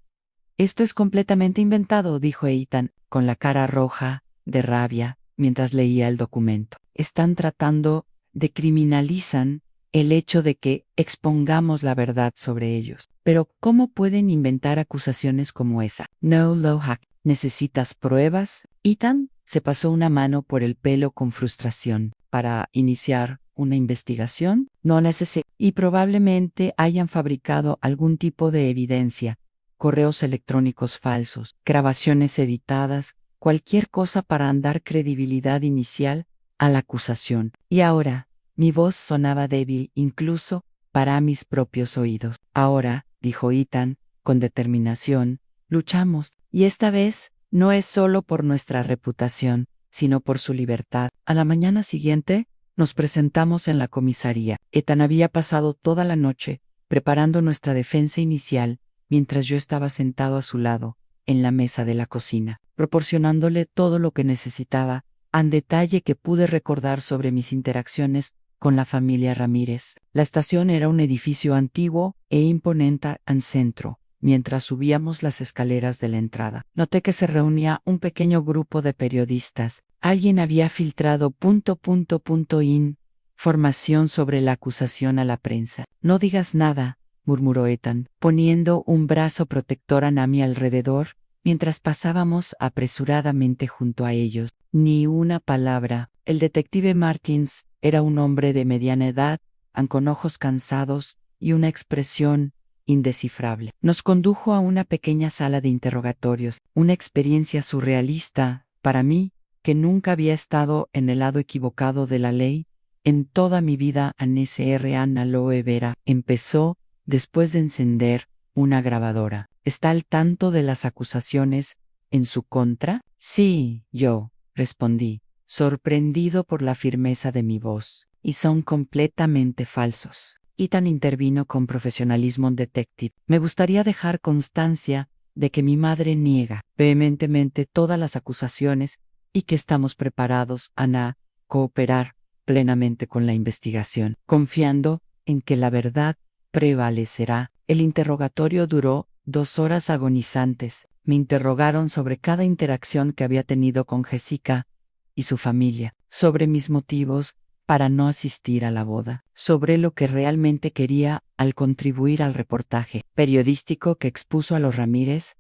Esto es completamente inventado, dijo Ethan, con la cara roja de rabia, mientras leía el documento. Están tratando de criminalizar el hecho de que expongamos la verdad sobre ellos. Pero, ¿cómo pueden inventar acusaciones como esa? No, Lohak, ¿necesitas pruebas? Ethan se pasó una mano por el pelo con frustración. ¿Para iniciar una investigación? No necesito. Y probablemente hayan fabricado algún tipo de evidencia, correos electrónicos falsos, grabaciones editadas, cualquier cosa para dar credibilidad inicial a la acusación. Y ahora, mi voz sonaba débil incluso para mis propios oídos. Ahora, dijo Ethan, con determinación, luchamos, y esta vez no es solo por nuestra reputación, sino por su libertad. A la mañana siguiente, nos presentamos en la comisaría. Ethan había pasado toda la noche preparando nuestra defensa inicial, mientras yo estaba sentado a su lado, en la mesa de la cocina, proporcionándole todo lo que necesitaba, en detalle que pude recordar sobre mis interacciones con la familia Ramírez. La estación era un edificio antiguo e imponente en centro. Mientras subíamos las escaleras de la entrada, noté que se reunía un pequeño grupo de periodistas. Alguien había filtrado información sobre la acusación a la prensa. No digas nada, murmuró Ethan, poniendo un brazo protector a mi alrededor, mientras pasábamos apresuradamente junto a ellos. Ni una palabra. El detective Martins era un hombre de mediana edad, con ojos cansados y una expresión indescifrable. Nos condujo a una pequeña sala de interrogatorios, una experiencia surrealista, para mí, que nunca había estado en el lado equivocado de la ley, en toda mi vida. N.S.R. Ana Aloe Vera empezó, después de encender una grabadora. ¿Está al tanto de las acusaciones en su contra? Sí, yo respondí, sorprendido por la firmeza de mi voz. Y son completamente falsos. Ethan intervino con profesionalismo detective. Me gustaría dejar constancia de que mi madre niega vehementemente todas las acusaciones y que estamos preparados a cooperar plenamente con la investigación, confiando en que la verdad prevalecerá. El interrogatorio duró 2 horas agonizantes. Me interrogaron sobre cada interacción que había tenido con Jessica y su familia, sobre mis motivos para no asistir a la boda, sobre lo que realmente quería al contribuir al reportaje periodístico que expuso a los Ramírez.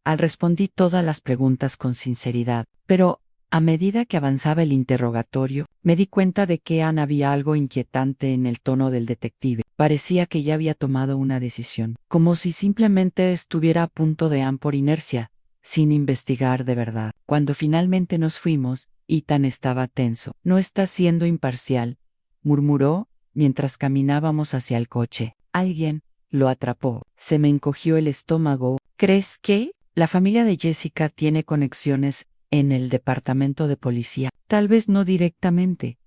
Respondí todas las preguntas con sinceridad, pero a medida que avanzaba el interrogatorio, me di cuenta de que había algo inquietante en el tono del detective. Parecía que ya había tomado una decisión, como si simplemente estuviera a punto de por inercia, sin investigar de verdad. Cuando finalmente nos fuimos, Ethan estaba tenso. No está siendo imparcial, murmuró mientras caminábamos hacia el coche. Alguien lo atrapó. Se me encogió el estómago. ¿Crees que la familia de Jessica tiene conexiones en el departamento de policía? Tal vez no directamente,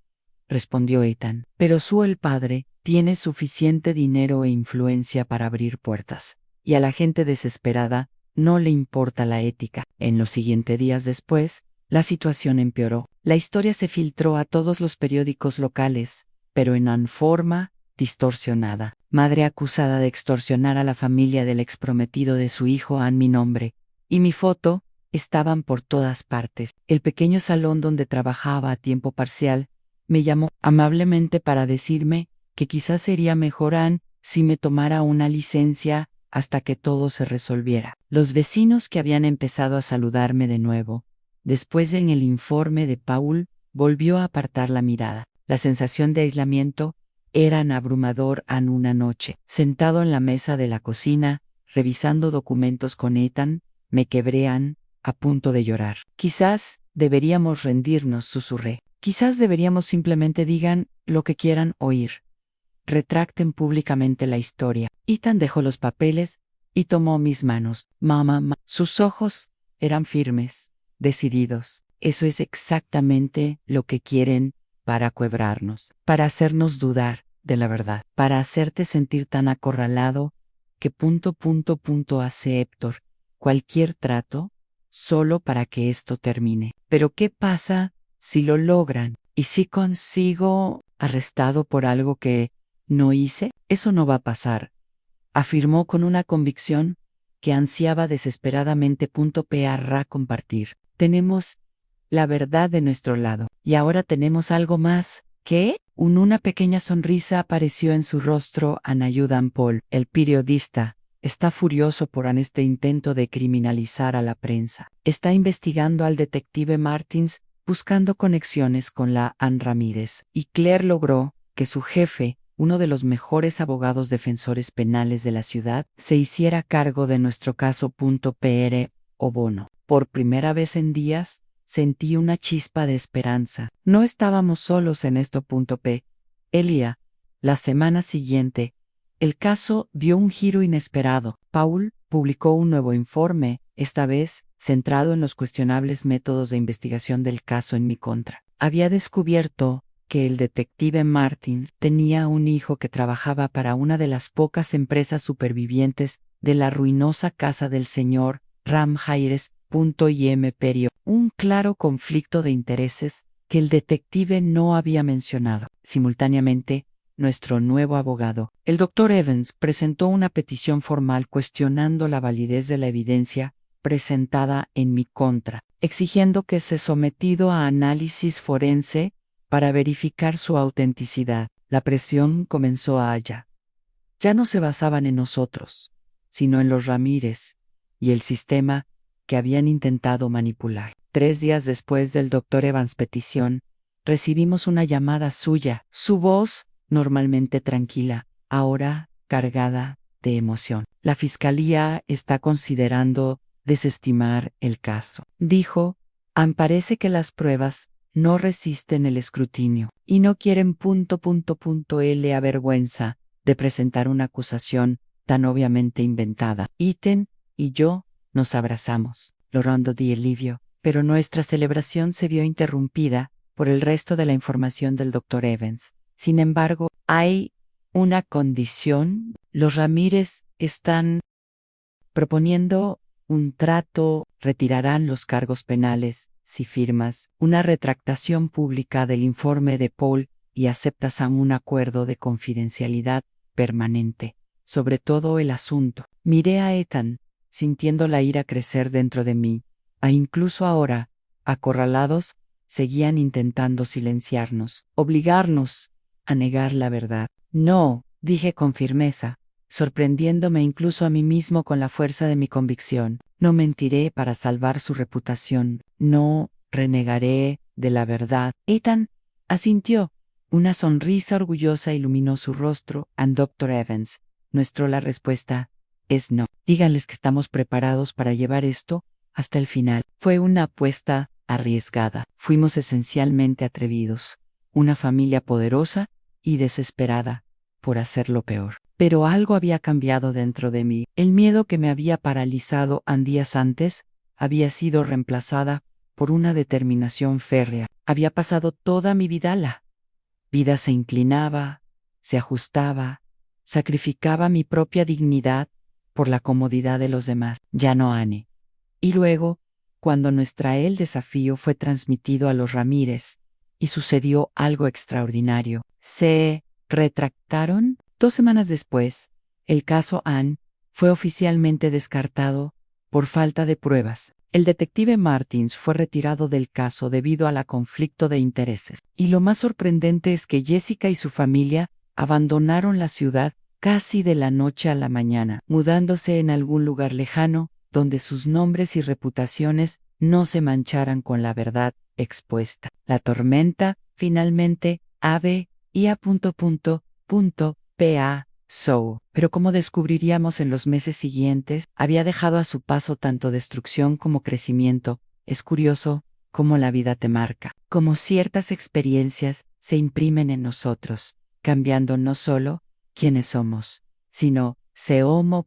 respondió Ethan, pero el padre tiene suficiente dinero e influencia para abrir puertas, y a la gente desesperada no le importa la ética. En los siguientes días después, la situación empeoró. La historia se filtró a todos los periódicos locales, pero en forma distorsionada. Madre acusada de extorsionar a la familia del exprometido de su hijo en mi nombre, y mi foto estaban por todas partes. El pequeño salón donde trabajaba a tiempo parcial me llamó amablemente para decirme que quizás sería mejor si me tomara una licencia hasta que todo se resolviera. Los vecinos que habían empezado a saludarme de nuevo, después en el informe de Paul, volvió a apartar la mirada. La sensación de aislamiento era abrumador en una noche. Sentado en la mesa de la cocina, revisando documentos con Ethan, me quebré a punto de llorar. Quizás deberíamos rendirnos, susurré. Quizás deberíamos simplemente digan lo que quieran oír. Retracten públicamente la historia. Ethan dejó los papeles y tomó mis manos. Mamá, sus ojos eran firmes, decididos. Eso es exactamente lo que quieren para quebrarnos, para hacernos dudar de la verdad, para hacerte sentir tan acorralado que hace Héctor cualquier trato solo para que esto termine. Pero ¿qué pasa si lo logran? ¿Y si consigo arrestado por algo que no hice? Eso no va a pasar, afirmó con una convicción que ansiaba desesperadamente. Para compartir. Tenemos la verdad de nuestro lado. Y ahora tenemos algo más. ¿Qué? Una pequeña sonrisa apareció en su rostro. Ayudan Paul, el periodista, está furioso por este intento de criminalizar a la prensa. Está investigando al detective Martins, buscando conexiones con la Ann Ramírez. Y Claire logró que su jefe, uno de los mejores abogados defensores penales de la ciudad, se hiciera cargo de nuestro caso. O bono. Por primera vez en días, sentí una chispa de esperanza. No estábamos solos en esto. Elia, la semana siguiente, el caso dio un giro inesperado. Paul publicó un nuevo informe, esta vez centrado en los cuestionables métodos de investigación del caso en mi contra. Había descubierto que el detective Martins tenía un hijo que trabajaba para una de las pocas empresas supervivientes de la ruinosa casa del señor Ramírez. Un claro conflicto de intereses que el detective no había mencionado. Simultáneamente, nuestro nuevo abogado, el Dr. Evans, presentó una petición formal cuestionando la validez de la evidencia presentada en mi contra, exigiendo que sea sometido a análisis forense para verificar su autenticidad. La presión comenzó allá. Ya no se basaban en nosotros, sino en los Ramírez y el sistema que habían intentado manipular. 3 días después del Dr. Evans' petición, recibimos una llamada suya. Su voz, normalmente tranquila, ahora cargada de emoción. La fiscalía está considerando desestimar el caso. Dijo, parece que las pruebas no resisten el escrutinio y no quieren le avergüenza de presentar una acusación tan obviamente inventada. Ethan y yo nos abrazamos, llorando de alivio, pero nuestra celebración se vio interrumpida por el resto de la información del Dr. Evans. Sin embargo, hay una condición. Los Ramírez están proponiendo un trato, retirarán los cargos penales si firmas una retractación pública del informe de Paul y aceptas un acuerdo de confidencialidad permanente sobre todo el asunto. Miré a Ethan, sintiendo la ira crecer dentro de mí, incluso ahora, acorralados, seguían intentando silenciarnos, obligarnos a negar la verdad. No, dije con firmeza, sorprendiéndome incluso a mí mismo con la fuerza de mi convicción. No mentiré para salvar su reputación, no renegaré de la verdad. Ethan asintió. Una sonrisa orgullosa iluminó su rostro. Dr. Evans, la respuesta es no. Díganles que estamos preparados para llevar esto hasta el final. Fue una apuesta arriesgada. Fuimos esencialmente atrevidos, una familia poderosa y desesperada por hacer lo peor. Pero algo había cambiado dentro de mí. El miedo que me había paralizado días antes había sido reemplazada por una determinación férrea. Había pasado toda mi vida. La vida se inclinaba, se ajustaba, sacrificaba mi propia dignidad por la comodidad de los demás. Ya no, Anne. Y luego, cuando el desafío fue transmitido a los Ramírez, y sucedió algo extraordinario. Se retractaron. 2 semanas después, el caso Anne fue oficialmente descartado por falta de pruebas. El detective Martins fue retirado del caso debido a la conflicto de intereses. Y lo más sorprendente es que Jessica y su familia abandonaron la ciudad casi de la noche a la mañana, mudándose en algún lugar lejano, donde sus nombres y reputaciones no se mancharan con la verdad expuesta. La tormenta, finalmente, pa. So, pero como descubriríamos en los meses siguientes, había dejado a su paso tanto destrucción como crecimiento. Es curioso cómo la vida te marca, cómo ciertas experiencias se imprimen en nosotros, cambiando no solo quiénes somos, sino seomo.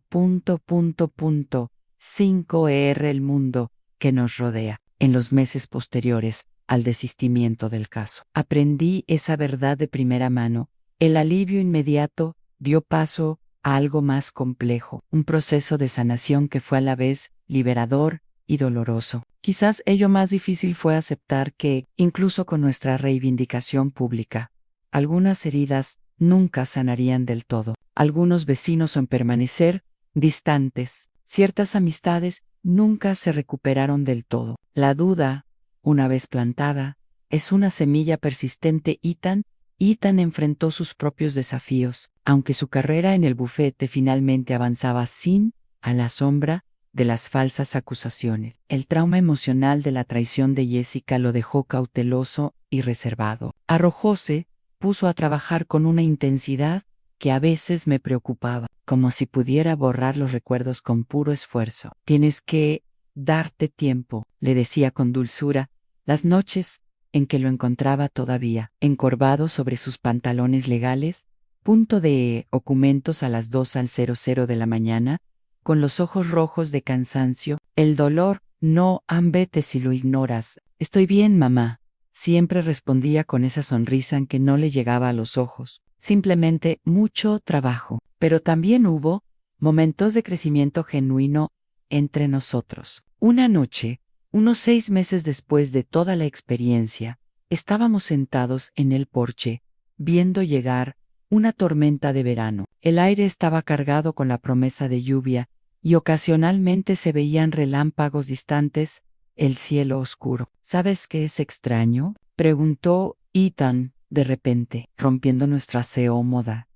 5R el mundo que nos rodea. En los meses posteriores al desistimiento del caso, aprendí esa verdad de primera mano. El alivio inmediato dio paso a algo más complejo, un proceso de sanación que fue a la vez liberador y doloroso. Quizás ello más difícil fue aceptar que, incluso con nuestra reivindicación pública, algunas heridas nunca sanarían del todo. Algunos vecinos en permanecer distantes, ciertas amistades nunca se recuperaron del todo. La duda, una vez plantada, es una semilla persistente. Ethan enfrentó sus propios desafíos, aunque su carrera en el bufete finalmente avanzaba sin, a la sombra, de las falsas acusaciones. El trauma emocional de la traición de Jessica lo dejó cauteloso y reservado. Arrojóse, puso a trabajar con una intensidad que a veces me preocupaba, como si pudiera borrar los recuerdos con puro esfuerzo. Tienes que darte tiempo, le decía con dulzura, las noches en que lo encontraba todavía, encorvado sobre sus pantalones legales, punto de documentos a las 2:00 de la mañana, con los ojos rojos de cansancio, el dolor, no, vete si lo ignoras. Estoy bien, mamá. Siempre respondía con esa sonrisa en que no le llegaba a los ojos. Simplemente mucho trabajo. Pero también hubo momentos de crecimiento genuino entre nosotros. Una noche, unos 6 meses después de toda la experiencia, estábamos sentados en el porche, viendo llegar una tormenta de verano. El aire estaba cargado con la promesa de lluvia, y ocasionalmente se veían relámpagos distantes, el cielo oscuro. ¿Sabes qué es extraño?, preguntó Ethan, de repente, rompiendo nuestra moda.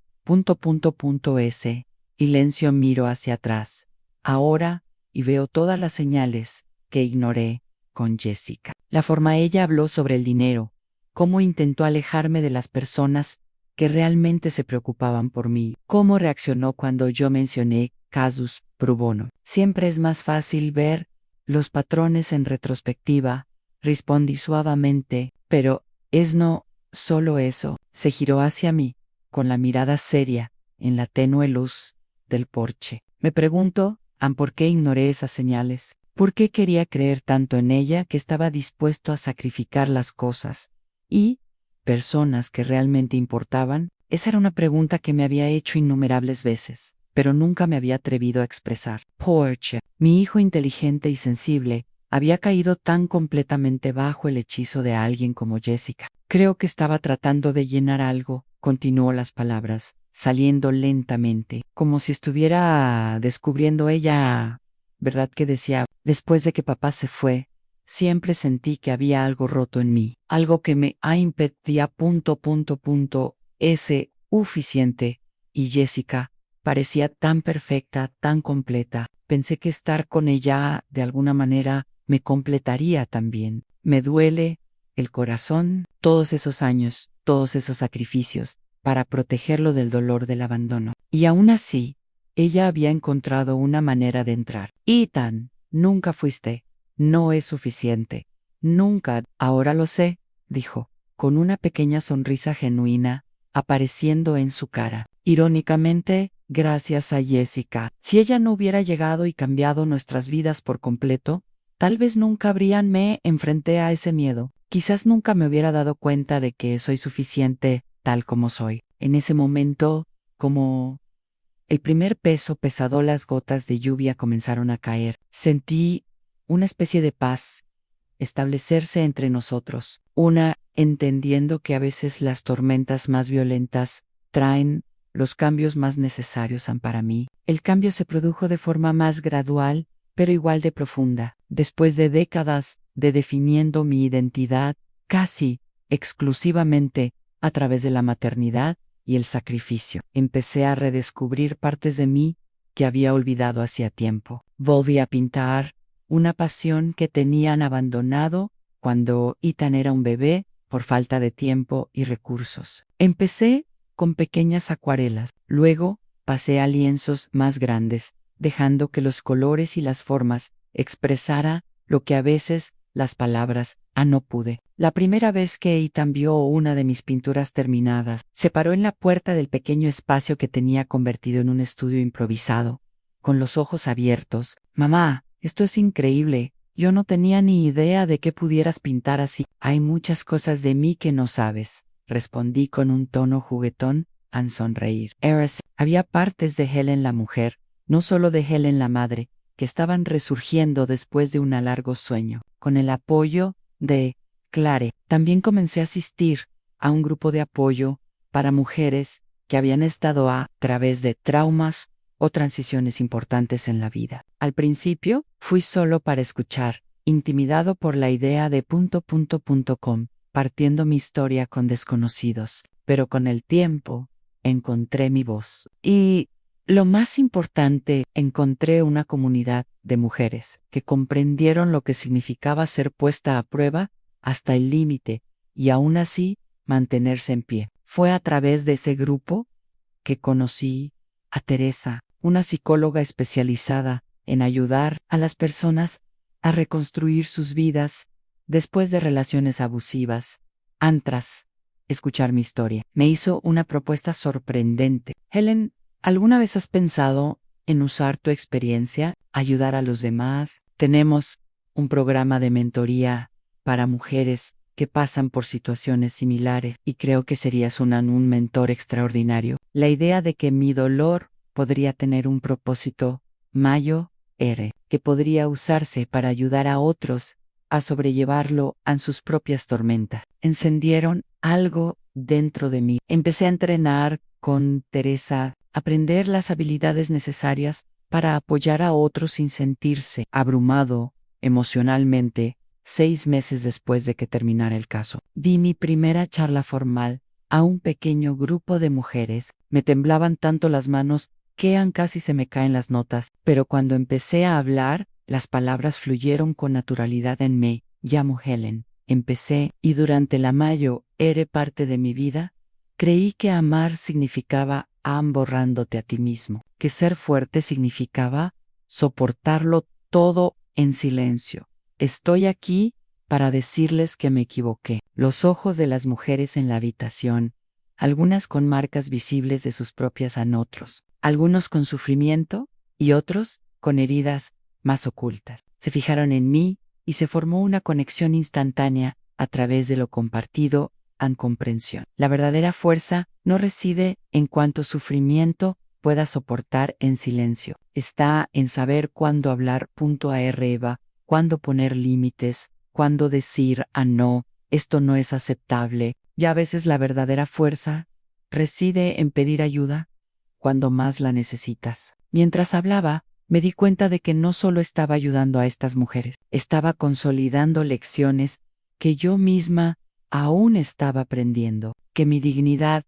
Silencio, miro hacia atrás. Ahora, y veo todas las señales que ignoré con Jessica. La forma ella habló sobre el dinero, cómo intentó alejarme de las personas que realmente se preocupaban por mí, cómo reaccionó cuando yo mencioné casus pro bono. Siempre es más fácil ver los patrones en retrospectiva, respondí suavemente, pero es no solo eso. Se giró hacia mí, con la mirada seria, en la tenue luz del porche. Me pregunto, ¿por qué ignoré esas señales? ¿Por qué quería creer tanto en ella que estaba dispuesto a sacrificar las cosas y personas que realmente importaban? Esa era una pregunta que me había hecho innumerables veces, pero nunca me había atrevido a expresar. Porche, mi hijo inteligente y sensible, había caído tan completamente bajo el hechizo de alguien como Jessica. Creo que estaba tratando de llenar algo, continuó las palabras, saliendo lentamente, como si estuviera descubriendo ella. ¿Verdad que decía? Después de que papá se fue, siempre sentí que había algo roto en mí, algo que me impedía. Es suficiente, y Jessica parecía tan perfecta, tan completa. Pensé que estar con ella, de alguna manera, me completaría también. Me duele el corazón, todos esos años, todos esos sacrificios, para protegerlo del dolor del abandono. Y aún así, ella había encontrado una manera de entrar. Ethan, nunca fuiste. No es suficiente. Nunca. Ahora lo sé, dijo, con una pequeña sonrisa genuina apareciendo en su cara. Irónicamente, gracias a Jessica. Si ella no hubiera llegado y cambiado nuestras vidas por completo, tal vez nunca me enfrenté a ese miedo. Quizás nunca me hubiera dado cuenta de que soy suficiente tal como soy. En ese momento, como el primer peso pesado, las gotas de lluvia comenzaron a caer. Sentí una especie de paz establecerse entre nosotros, entendiendo que a veces las tormentas más violentas traen los cambios más necesarios para mí. El cambio se produjo de forma más gradual, pero igual de profunda. Después de décadas de definiendo mi identidad casi exclusivamente a través de la maternidad, y el sacrificio. Empecé a redescubrir partes de mí que había olvidado hacía tiempo. Volví a pintar, una pasión que tenían abandonado cuando Ethan era un bebé por falta de tiempo y recursos. Empecé con pequeñas acuarelas, luego pasé a lienzos más grandes, dejando que los colores y las formas expresara lo que a veces las palabras no pude. La primera vez que Ethan vio una de mis pinturas terminadas, se paró en la puerta del pequeño espacio que tenía convertido en un estudio improvisado, con los ojos abiertos. Mamá, esto es increíble. Yo no tenía ni idea de que pudieras pintar así. Hay muchas cosas de mí que no sabes, respondí con un tono juguetón, al sonreír. Había partes de Helen la mujer, no solo de Helen la madre, que estaban resurgiendo después de un largo sueño. Con el apoyo de Clare, también comencé a asistir a un grupo de apoyo para mujeres que habían estado a través de traumas o transiciones importantes en la vida. Al principio, fui solo para escuchar, intimidado por la idea de partiendo mi historia con desconocidos, pero con el tiempo, encontré mi voz. Y lo más importante, encontré una comunidad de mujeres que comprendieron lo que significaba ser puesta a prueba hasta el límite y aún así mantenerse en pie. Fue a través de ese grupo que conocí a Teresa, una psicóloga especializada en ayudar a las personas a reconstruir sus vidas después de relaciones abusivas. Tras escuchar mi historia, me hizo una propuesta sorprendente. Helen, ¿alguna vez has pensado en usar tu experiencia, ayudar a los demás? Tenemos un programa de mentoría para mujeres que pasan por situaciones similares y creo que serías un mentor extraordinario. La idea de que mi dolor podría tener un propósito mayor, que podría usarse para ayudar a otros a sobrellevarlo en sus propias tormentas. Encendieron algo dentro de mí. Empecé a entrenar con Teresa, aprender las habilidades necesarias para apoyar a otros sin sentirse abrumado emocionalmente. 6 meses después de que terminara el caso, di mi primera charla formal a un pequeño grupo de mujeres. Me temblaban tanto las manos que casi se me caen las notas, pero cuando empecé a hablar, las palabras fluyeron con naturalidad en mí. Llamo Helen. Empecé, y durante la mayo, eres parte de mi vida. Creí que amar significaba borrándote a ti mismo, que ser fuerte significaba soportarlo todo en silencio. Estoy aquí para decirles que me equivoqué. Los ojos de las mujeres en la habitación, algunas con marcas visibles de sus propias otros, algunos con sufrimiento y otros con heridas más ocultas. Se fijaron en mí y se formó una conexión instantánea a través de lo compartido en comprensión. La verdadera fuerza no reside en cuánto sufrimiento pueda soportar en silencio. Está en saber cuándo hablar eva, cuándo poner límites, cuándo decir no, esto no es aceptable. Y a veces la verdadera fuerza reside en pedir ayuda cuando más la necesitas. Mientras hablaba, me di cuenta de que no solo estaba ayudando a estas mujeres, estaba consolidando lecciones que yo misma aún estaba aprendiendo, que mi dignidad,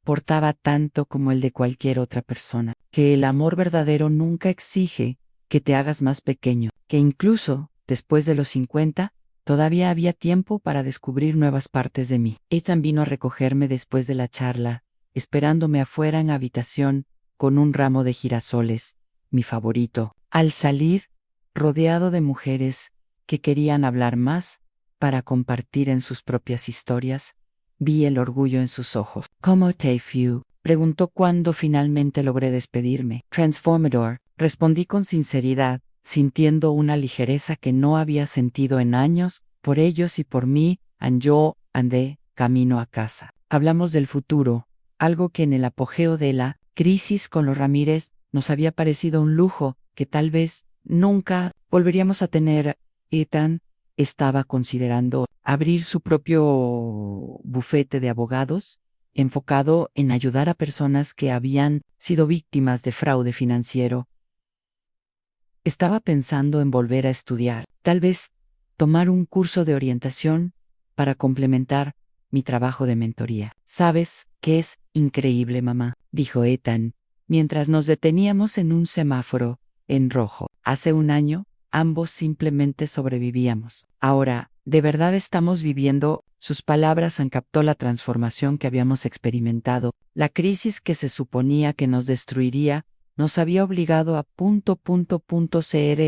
portaba tanto como el de cualquier otra persona, que el amor verdadero nunca exige que te hagas más pequeño, que incluso después de los 50, todavía había tiempo para descubrir nuevas partes de mí. Ethan vino a recogerme después de la charla, esperándome afuera en la habitación con un ramo de girasoles, mi favorito. Al salir, rodeado de mujeres que querían hablar más para compartir en sus propias historias, vi el orgullo en sus ojos. ¿Cómo te fue? Preguntó cuando finalmente logré despedirme. Transformador, respondí con sinceridad, sintiendo una ligereza que no había sentido en años, por ellos y por mí. Yo andé camino a casa. Hablamos del futuro, algo que en el apogeo de la crisis con los Ramírez nos había parecido un lujo que tal vez nunca volveríamos a tener. Ethan estaba considerando abrir su propio bufete de abogados, enfocado en ayudar a personas que habían sido víctimas de fraude financiero. Estaba pensando en volver a estudiar, tal vez tomar un curso de orientación para complementar mi trabajo de mentoría. ¿Sabes qué es increíble, mamá?, dijo Ethan, mientras nos deteníamos en un semáforo en rojo. Hace un año, ambos simplemente sobrevivíamos. Ahora, ¿de verdad estamos viviendo? Sus palabras han captado la transformación que habíamos experimentado. La crisis que se suponía que nos destruiría nos había obligado a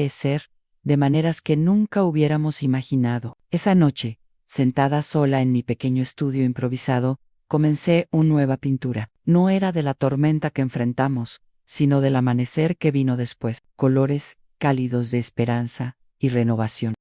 ser de maneras que nunca hubiéramos imaginado. Esa noche, sentada sola en mi pequeño estudio improvisado, comencé una nueva pintura. No era de la tormenta que enfrentamos, sino del amanecer que vino después. Colores cálidos de esperanza y renovación,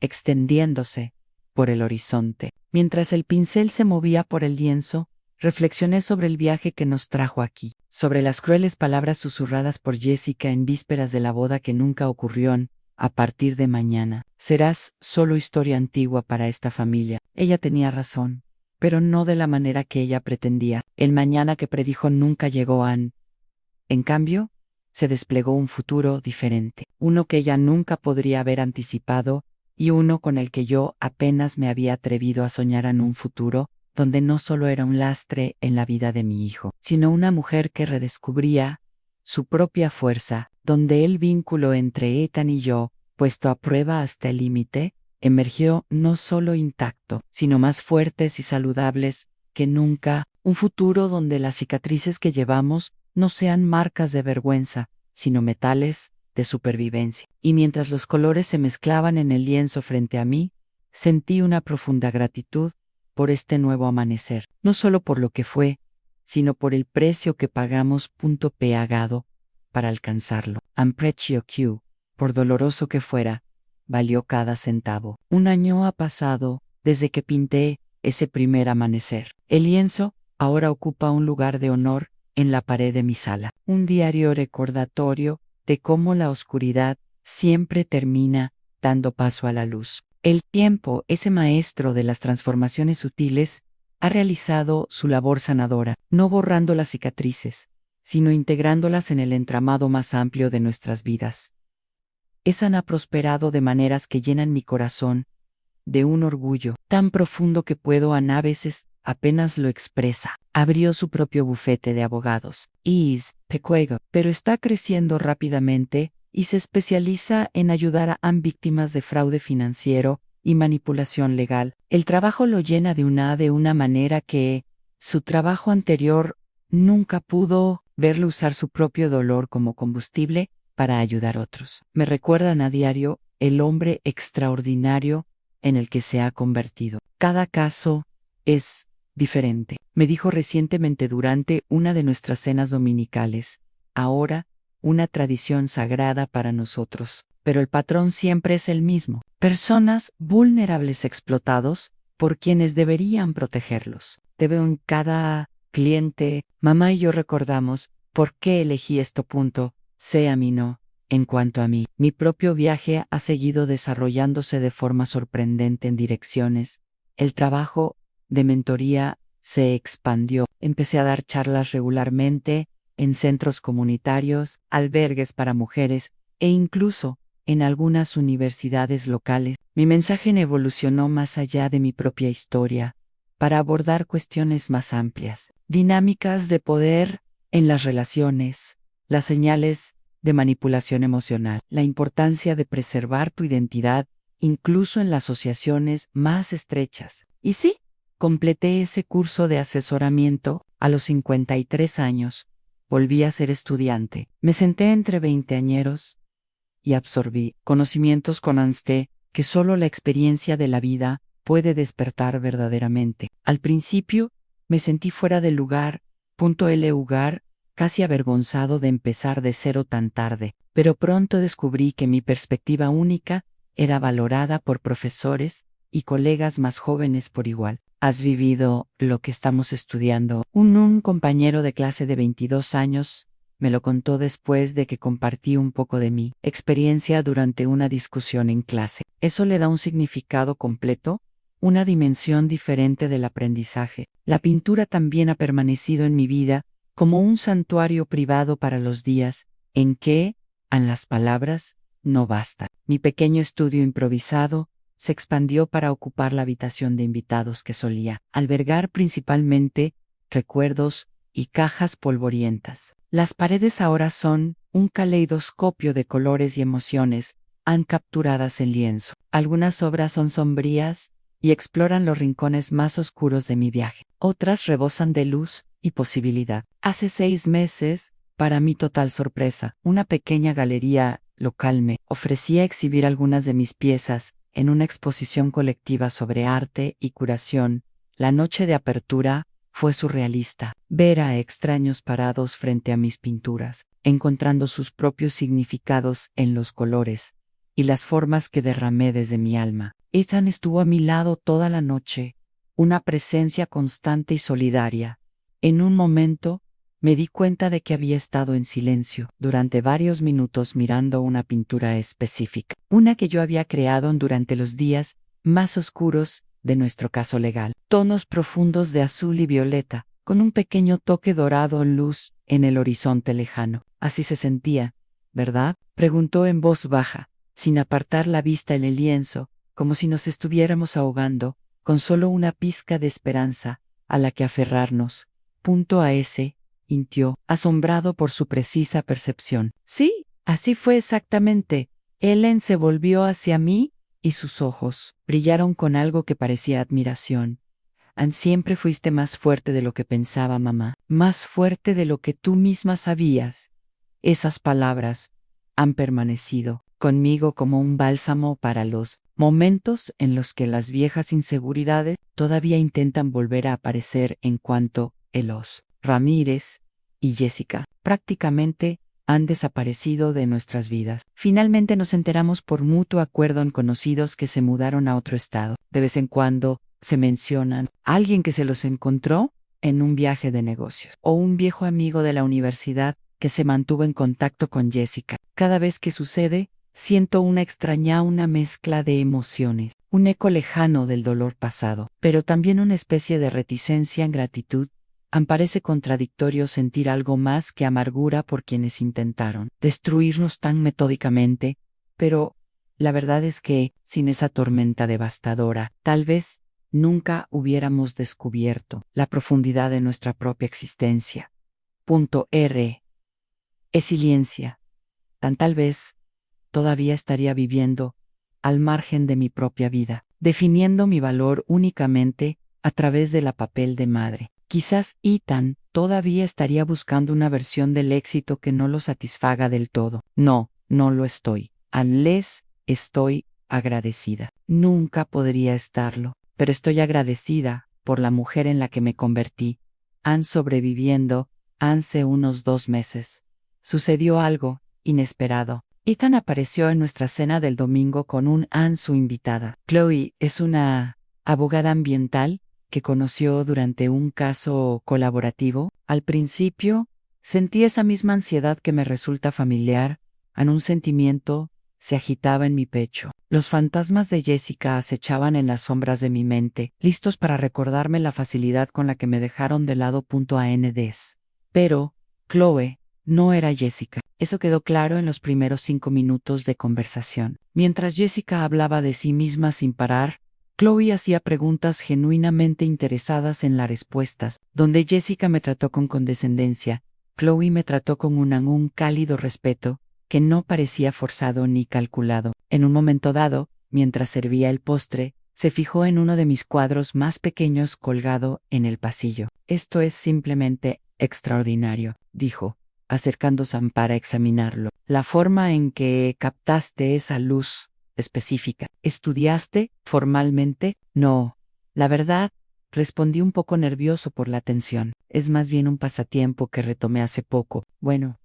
extendiéndose por el horizonte. Mientras el pincel se movía por el lienzo, reflexioné sobre el viaje que nos trajo aquí, sobre las crueles palabras susurradas por Jessica en vísperas de la boda que nunca ocurrió. A partir de mañana, serás solo historia antigua para esta familia. Ella tenía razón, pero no de la manera que ella pretendía. El mañana que predijo nunca llegó. En cambio, se desplegó un futuro diferente, uno que ella nunca podría haber anticipado y uno con el que yo apenas me había atrevido a soñar, en un futuro donde no solo era un lastre en la vida de mi hijo, sino una mujer que redescubría su propia fuerza, donde el vínculo entre Ethan y yo, puesto a prueba hasta el límite, emergió no solo intacto, sino más fuertes y saludables que nunca. Un futuro donde las cicatrices que llevamos no sean marcas de vergüenza, sino metales de supervivencia. Y mientras los colores se mezclaban en el lienzo frente a mí, sentí una profunda gratitud por este nuevo amanecer, no solo por lo que fue, sino por el precio que pagamos pagado para alcanzarlo. And precio que, por doloroso que fuera, valió cada centavo. Un año ha pasado desde que pinté ese primer amanecer. El lienzo ahora ocupa un lugar de honor en la pared de mi sala, un diario recordatorio de cómo la oscuridad siempre termina dando paso a la luz. El tiempo, ese maestro de las transformaciones sutiles, ha realizado su labor sanadora, no borrando las cicatrices, sino integrándolas en el entramado más amplio de nuestras vidas. Esa ha prosperado de maneras que llenan mi corazón de un orgullo tan profundo que puedo a veces apenas lo expresa. Abrió su propio bufete de abogados, pero está creciendo rápidamente y se especializa en ayudar a víctimas de fraude financiero y manipulación legal. El trabajo lo llena de una manera que su trabajo anterior nunca pudo. Verlo usar su propio dolor como combustible para ayudar a otros. Me recuerdan a diario el hombre extraordinario en el que se ha convertido. Cada caso es diferente, me dijo recientemente durante una de nuestras cenas dominicales. Ahora, una tradición sagrada para nosotros, pero el patrón siempre es el mismo. Personas vulnerables explotados por quienes deberían protegerlos. Te veo en cada cliente. Mamá y yo recordamos por qué elegí esto. A mí no. En cuanto a mí, mi propio viaje ha seguido desarrollándose de forma sorprendente en direcciones. El trabajo de mentoría se expandió. Empecé a dar charlas regularmente en centros comunitarios, albergues para mujeres e incluso en algunas universidades locales. Mi mensaje evolucionó más allá de mi propia historia para abordar cuestiones más amplias, dinámicas de poder en las relaciones, las señales de manipulación emocional, la importancia de preservar tu identidad incluso en las asociaciones más estrechas. Y sí, completé ese curso de asesoramiento a los 53 años. Volví a ser estudiante. Me senté entre veinteañeros y absorbí conocimientos con ansiedad que solo la experiencia de la vida puede despertar verdaderamente. Al principio, me sentí fuera del lugar, casi avergonzado de empezar de cero tan tarde, pero pronto descubrí que mi perspectiva única era valorada por profesores y colegas más jóvenes por igual. ¿Has vivido lo que estamos estudiando? Un compañero de clase de 22 años me lo contó después de que compartí un poco de mi experiencia durante una discusión en clase. Eso le da un significado completo, una dimensión diferente del aprendizaje. La pintura también ha permanecido en mi vida como un santuario privado para los días en que, en las palabras, no basta. Mi pequeño estudio improvisado se expandió para ocupar la habitación de invitados que solía albergar principalmente recuerdos y cajas polvorientas. Las paredes ahora son un caleidoscopio de colores y emociones, capturadas en lienzo. Algunas obras son sombrías y exploran los rincones más oscuros de mi viaje. Otras rebosan de luz y posibilidad. Hace 6 meses, para mi total sorpresa, una pequeña galería local me ofrecía exhibir algunas de mis piezas en una exposición colectiva sobre arte y curación. La noche de apertura fue surrealista. Ver a extraños parados frente a mis pinturas, encontrando sus propios significados en los colores y las formas que derramé desde mi alma. Ethan estuvo a mi lado toda la noche, una presencia constante y solidaria. En un momento, me di cuenta de que había estado en silencio durante varios minutos mirando una pintura específica, una que yo había creado durante los días más oscuros de nuestro caso legal. Tonos profundos de azul y violeta, con un pequeño toque dorado en luz en el horizonte lejano. Así se sentía, ¿verdad? Preguntó en voz baja, sin apartar la vista en el lienzo, como si nos estuviéramos ahogando, con solo una pizca de esperanza a la que aferrarnos. Intió, asombrado por su precisa percepción. Sí, así fue exactamente. Ellen se volvió hacia mí y sus ojos brillaron con algo que parecía admiración. Siempre fuiste más fuerte de lo que pensaba, mamá, más fuerte de lo que tú misma sabías. Esas palabras han permanecido conmigo como un bálsamo para los momentos en los que las viejas inseguridades todavía intentan volver a aparecer. En cuanto Elos, Ramírez y Jessica prácticamente han desaparecido de nuestras vidas. Finalmente nos enteramos por mutuo acuerdo en conocidos que se mudaron a otro estado. De vez en cuando se mencionan alguien que se los encontró en un viaje de negocios o un viejo amigo de la universidad que se mantuvo en contacto con Jessica. Cada vez que sucede, siento una mezcla de emociones, un eco lejano del dolor pasado, pero también una especie de reticencia en gratitud. Parece contradictorio sentir algo más que amargura por quienes intentaron destruirnos tan metódicamente, pero la verdad es que, sin esa tormenta devastadora, tal vez nunca hubiéramos descubierto la profundidad de nuestra propia existencia. Resiliencia. Tal vez todavía estaría viviendo al margen de mi propia vida, definiendo mi valor únicamente a través de la papel de madre. Quizás Ethan todavía estaría buscando una versión del éxito que no lo satisfaga del todo. No, no lo estoy. Les estoy agradecida. Nunca podría estarlo, pero estoy agradecida por la mujer en la que me convertí. Sobreviviendo, hace unos 2 meses. Sucedió algo inesperado. Ethan apareció en nuestra cena del domingo con su invitada. Chloe es una abogada ambiental que conoció durante un caso colaborativo. Al principio, sentí esa misma ansiedad que me resulta familiar. Un sentimiento se agitaba en mi pecho. Los fantasmas de Jessica acechaban en las sombras de mi mente, listos para recordarme la facilidad con la que me dejaron de lado. Pero Chloe no era Jessica. Eso quedó claro en los primeros 5 minutos de conversación. Mientras Jessica hablaba de sí misma sin parar, Chloe hacía preguntas genuinamente interesadas en las respuestas. Donde Jessica me trató con condescendencia, Chloe me trató con un cálido respeto que no parecía forzado ni calculado. En un momento dado, mientras servía el postre, se fijó en uno de mis cuadros más pequeños colgado en el pasillo. Esto es simplemente extraordinario, dijo, acercándose para examinarlo. La forma en que captaste esa luz específica. ¿Estudiaste formalmente? No. La verdad, respondí un poco nervioso por la tensión. Es más bien un pasatiempo que retomé hace poco. Bueno,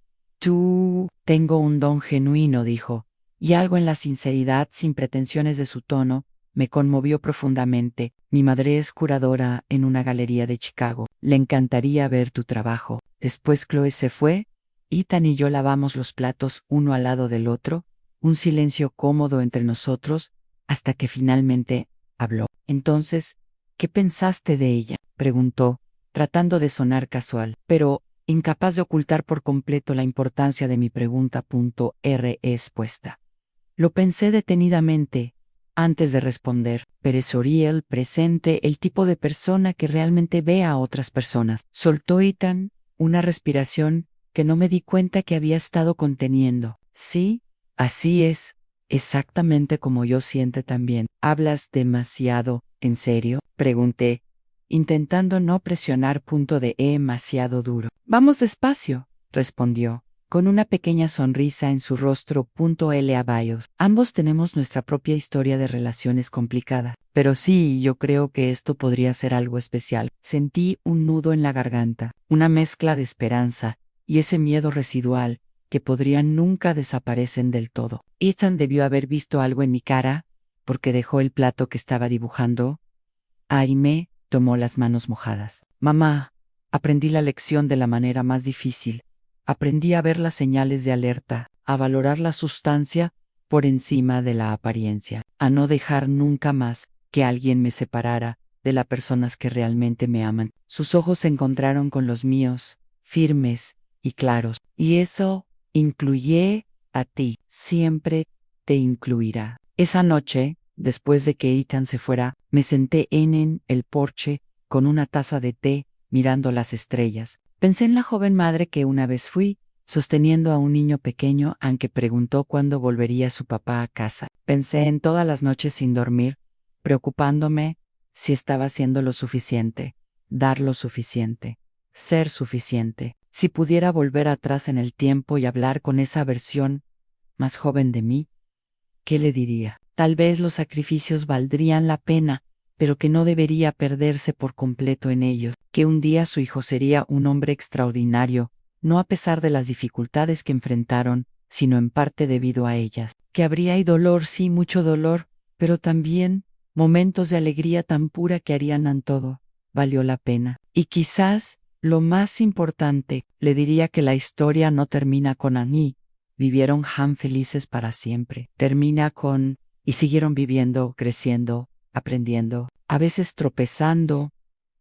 tengo un don genuino, dijo, y algo en la sinceridad sin pretensiones de su tono me conmovió profundamente. Mi madre es curadora en una galería de Chicago. Le encantaría ver tu trabajo. Después Chloe se fue. Ethan y yo lavamos los platos uno al lado del otro. Un silencio cómodo entre nosotros, hasta que finalmente habló. Entonces, ¿qué pensaste de ella?, preguntó, tratando de sonar casual, pero incapaz de ocultar por completo la importancia de mi pregunta. Respuesta. Lo pensé detenidamente. Antes de responder, Perezoriel presente, el tipo de persona que realmente ve a otras personas. Soltó Ethan una respiración que no me di cuenta que había estado conteniendo. Sí, así es, exactamente como yo siento también. ¿Hablas demasiado en serio? Pregunté, intentando no presionar punto de demasiado duro. Vamos despacio, respondió, con una pequeña sonrisa en su rostro. L. Abayos. Ambos tenemos nuestra propia historia de relaciones complicada. Pero sí, yo creo que esto podría ser algo especial. Sentí un nudo en la garganta, una mezcla de esperanza y ese miedo residual que podrían nunca desaparecen del todo. Ethan debió haber visto algo en mi cara, porque dejó el plato que estaba dibujando. Aime tomó las manos mojadas. Mamá, aprendí la lección de la manera más difícil. Aprendí a ver las señales de alerta, a valorar la sustancia por encima de la apariencia, a no dejar nunca más que alguien me separara de las personas que realmente me aman. Sus ojos se encontraron con los míos, firmes y claros. Y eso incluye a ti. Siempre te incluirá. Esa noche, después de que Ethan se fuera, me senté en el porche con una taza de té, mirando las estrellas. Pensé en la joven madre que una vez fui, sosteniendo a un niño pequeño, aunque preguntó cuándo volvería su papá a casa. Pensé en todas las noches sin dormir, preocupándome si estaba haciendo lo suficiente, dar lo suficiente, ser suficiente. Si pudiera volver atrás en el tiempo y hablar con esa versión más joven de mí, ¿qué le diría? Tal vez los sacrificios valdrían la pena, pero que no debería perderse por completo en ellos, que un día su hijo sería un hombre extraordinario, no a pesar de las dificultades que enfrentaron, sino en parte debido a ellas, que habría y dolor, sí, mucho dolor, pero también momentos de alegría tan pura que harían a todo, valió la pena. Y quizás, lo más importante, le diría que la historia no termina con Annie. Vivieron felices para siempre. Termina con, y siguieron viviendo, creciendo, aprendiendo, a veces tropezando,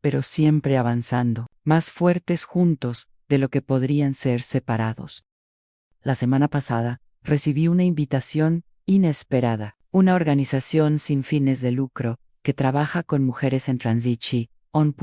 pero siempre avanzando, más fuertes juntos de lo que podrían ser separados. La semana pasada, recibí una invitación inesperada. Una organización sin fines de lucro que trabaja con mujeres en transichi, on.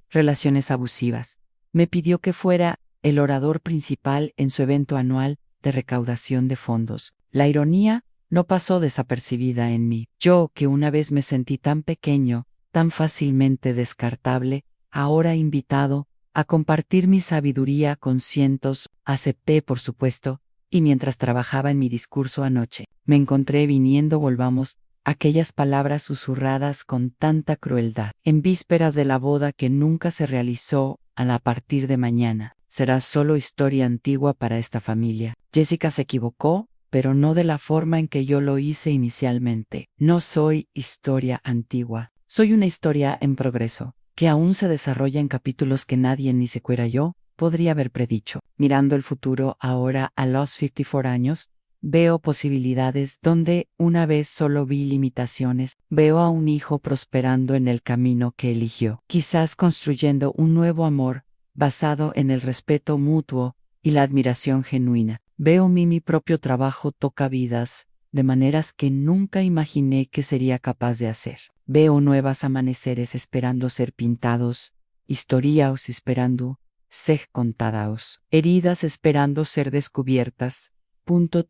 Relaciones abusivas. Me pidió que fuera el orador principal en su evento anual de recaudación de fondos. La ironía no pasó desapercibida en mí. Yo, que una vez me sentí tan pequeño, tan fácilmente descartable, ahora invitado a compartir mi sabiduría con cientos, acepté, por supuesto, y mientras trabajaba en mi discurso anoche, me encontré viniendo volvamos aquellas palabras susurradas con tanta crueldad. En vísperas de la boda que nunca se realizó, a partir de mañana, será solo historia antigua para esta familia. Jessica se equivocó, pero no de la forma en que yo lo hice inicialmente. No soy historia antigua, soy una historia en progreso, que aún se desarrolla en capítulos que nadie, ni siquiera yo, podría haber predicho. Mirando el futuro ahora a los 54 años, veo posibilidades donde una vez solo vi limitaciones. Veo a un hijo prosperando en el camino que eligió, quizás construyendo un nuevo amor basado en el respeto mutuo y la admiración genuina. Veo mi propio trabajo toca vidas de maneras que nunca imaginé que sería capaz de hacer. Veo nuevos amaneceres esperando ser pintados, historias esperando ser contados, heridas esperando ser descubiertas.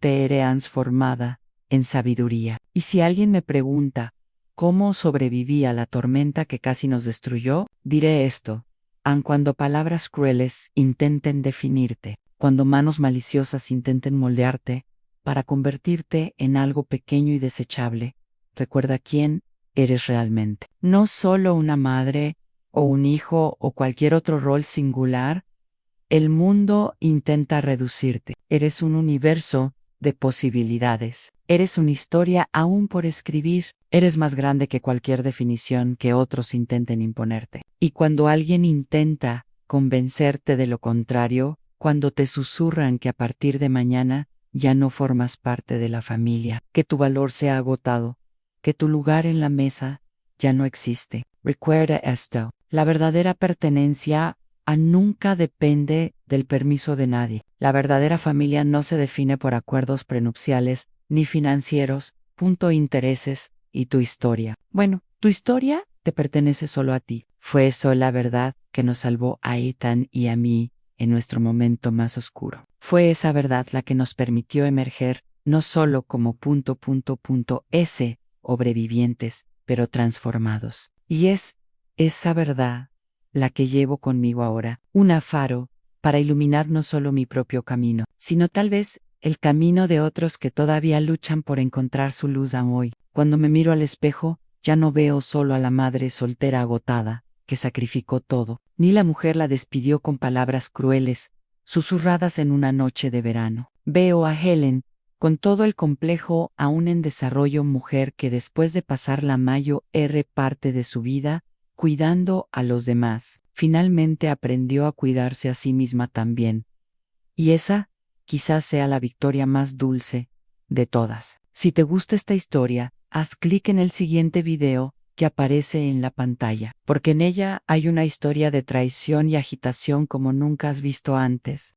Transformada en sabiduría. Y si alguien me pregunta cómo sobreviví a la tormenta que casi nos destruyó, diré esto: aun cuando palabras crueles intenten definirte, cuando manos maliciosas intenten moldearte para convertirte en algo pequeño y desechable, recuerda quién eres realmente. No solo una madre o un hijo o cualquier otro rol singular. El mundo intenta reducirte. Eres un universo de posibilidades. Eres una historia aún por escribir. Eres más grande que cualquier definición que otros intenten imponerte. Y cuando alguien intenta convencerte de lo contrario, cuando te susurran que a partir de mañana ya no formas parte de la familia, que tu valor se ha agotado, que tu lugar en la mesa ya no existe, recuerda esto: la verdadera pertenencia nunca depende del permiso de nadie. La verdadera familia no se define por acuerdos prenupciales ni financieros. Intereses y tu historia. Bueno, tu historia te pertenece solo a ti. Fue eso la verdad que nos salvó a Ethan y a mí en nuestro momento más oscuro. Fue esa verdad la que nos permitió emerger no solo como sobrevivientes, pero transformados. Y es esa verdad la que llevo conmigo ahora, un faro para iluminar no solo mi propio camino, sino tal vez el camino de otros que todavía luchan por encontrar su luz aún hoy. Cuando me miro al espejo, ya no veo solo a la madre soltera agotada, que sacrificó todo, ni la mujer la despidió con palabras crueles, susurradas en una noche de verano. Veo a Helen, con todo el complejo aún en desarrollo, mujer que después de pasar la mayor parte de su vida, cuidando a los demás, finalmente aprendió a cuidarse a sí misma también. Y esa, quizás sea la victoria más dulce de todas. Si te gusta esta historia, haz clic en el siguiente video que aparece en la pantalla, porque en ella hay una historia de traición y agitación como nunca has visto antes.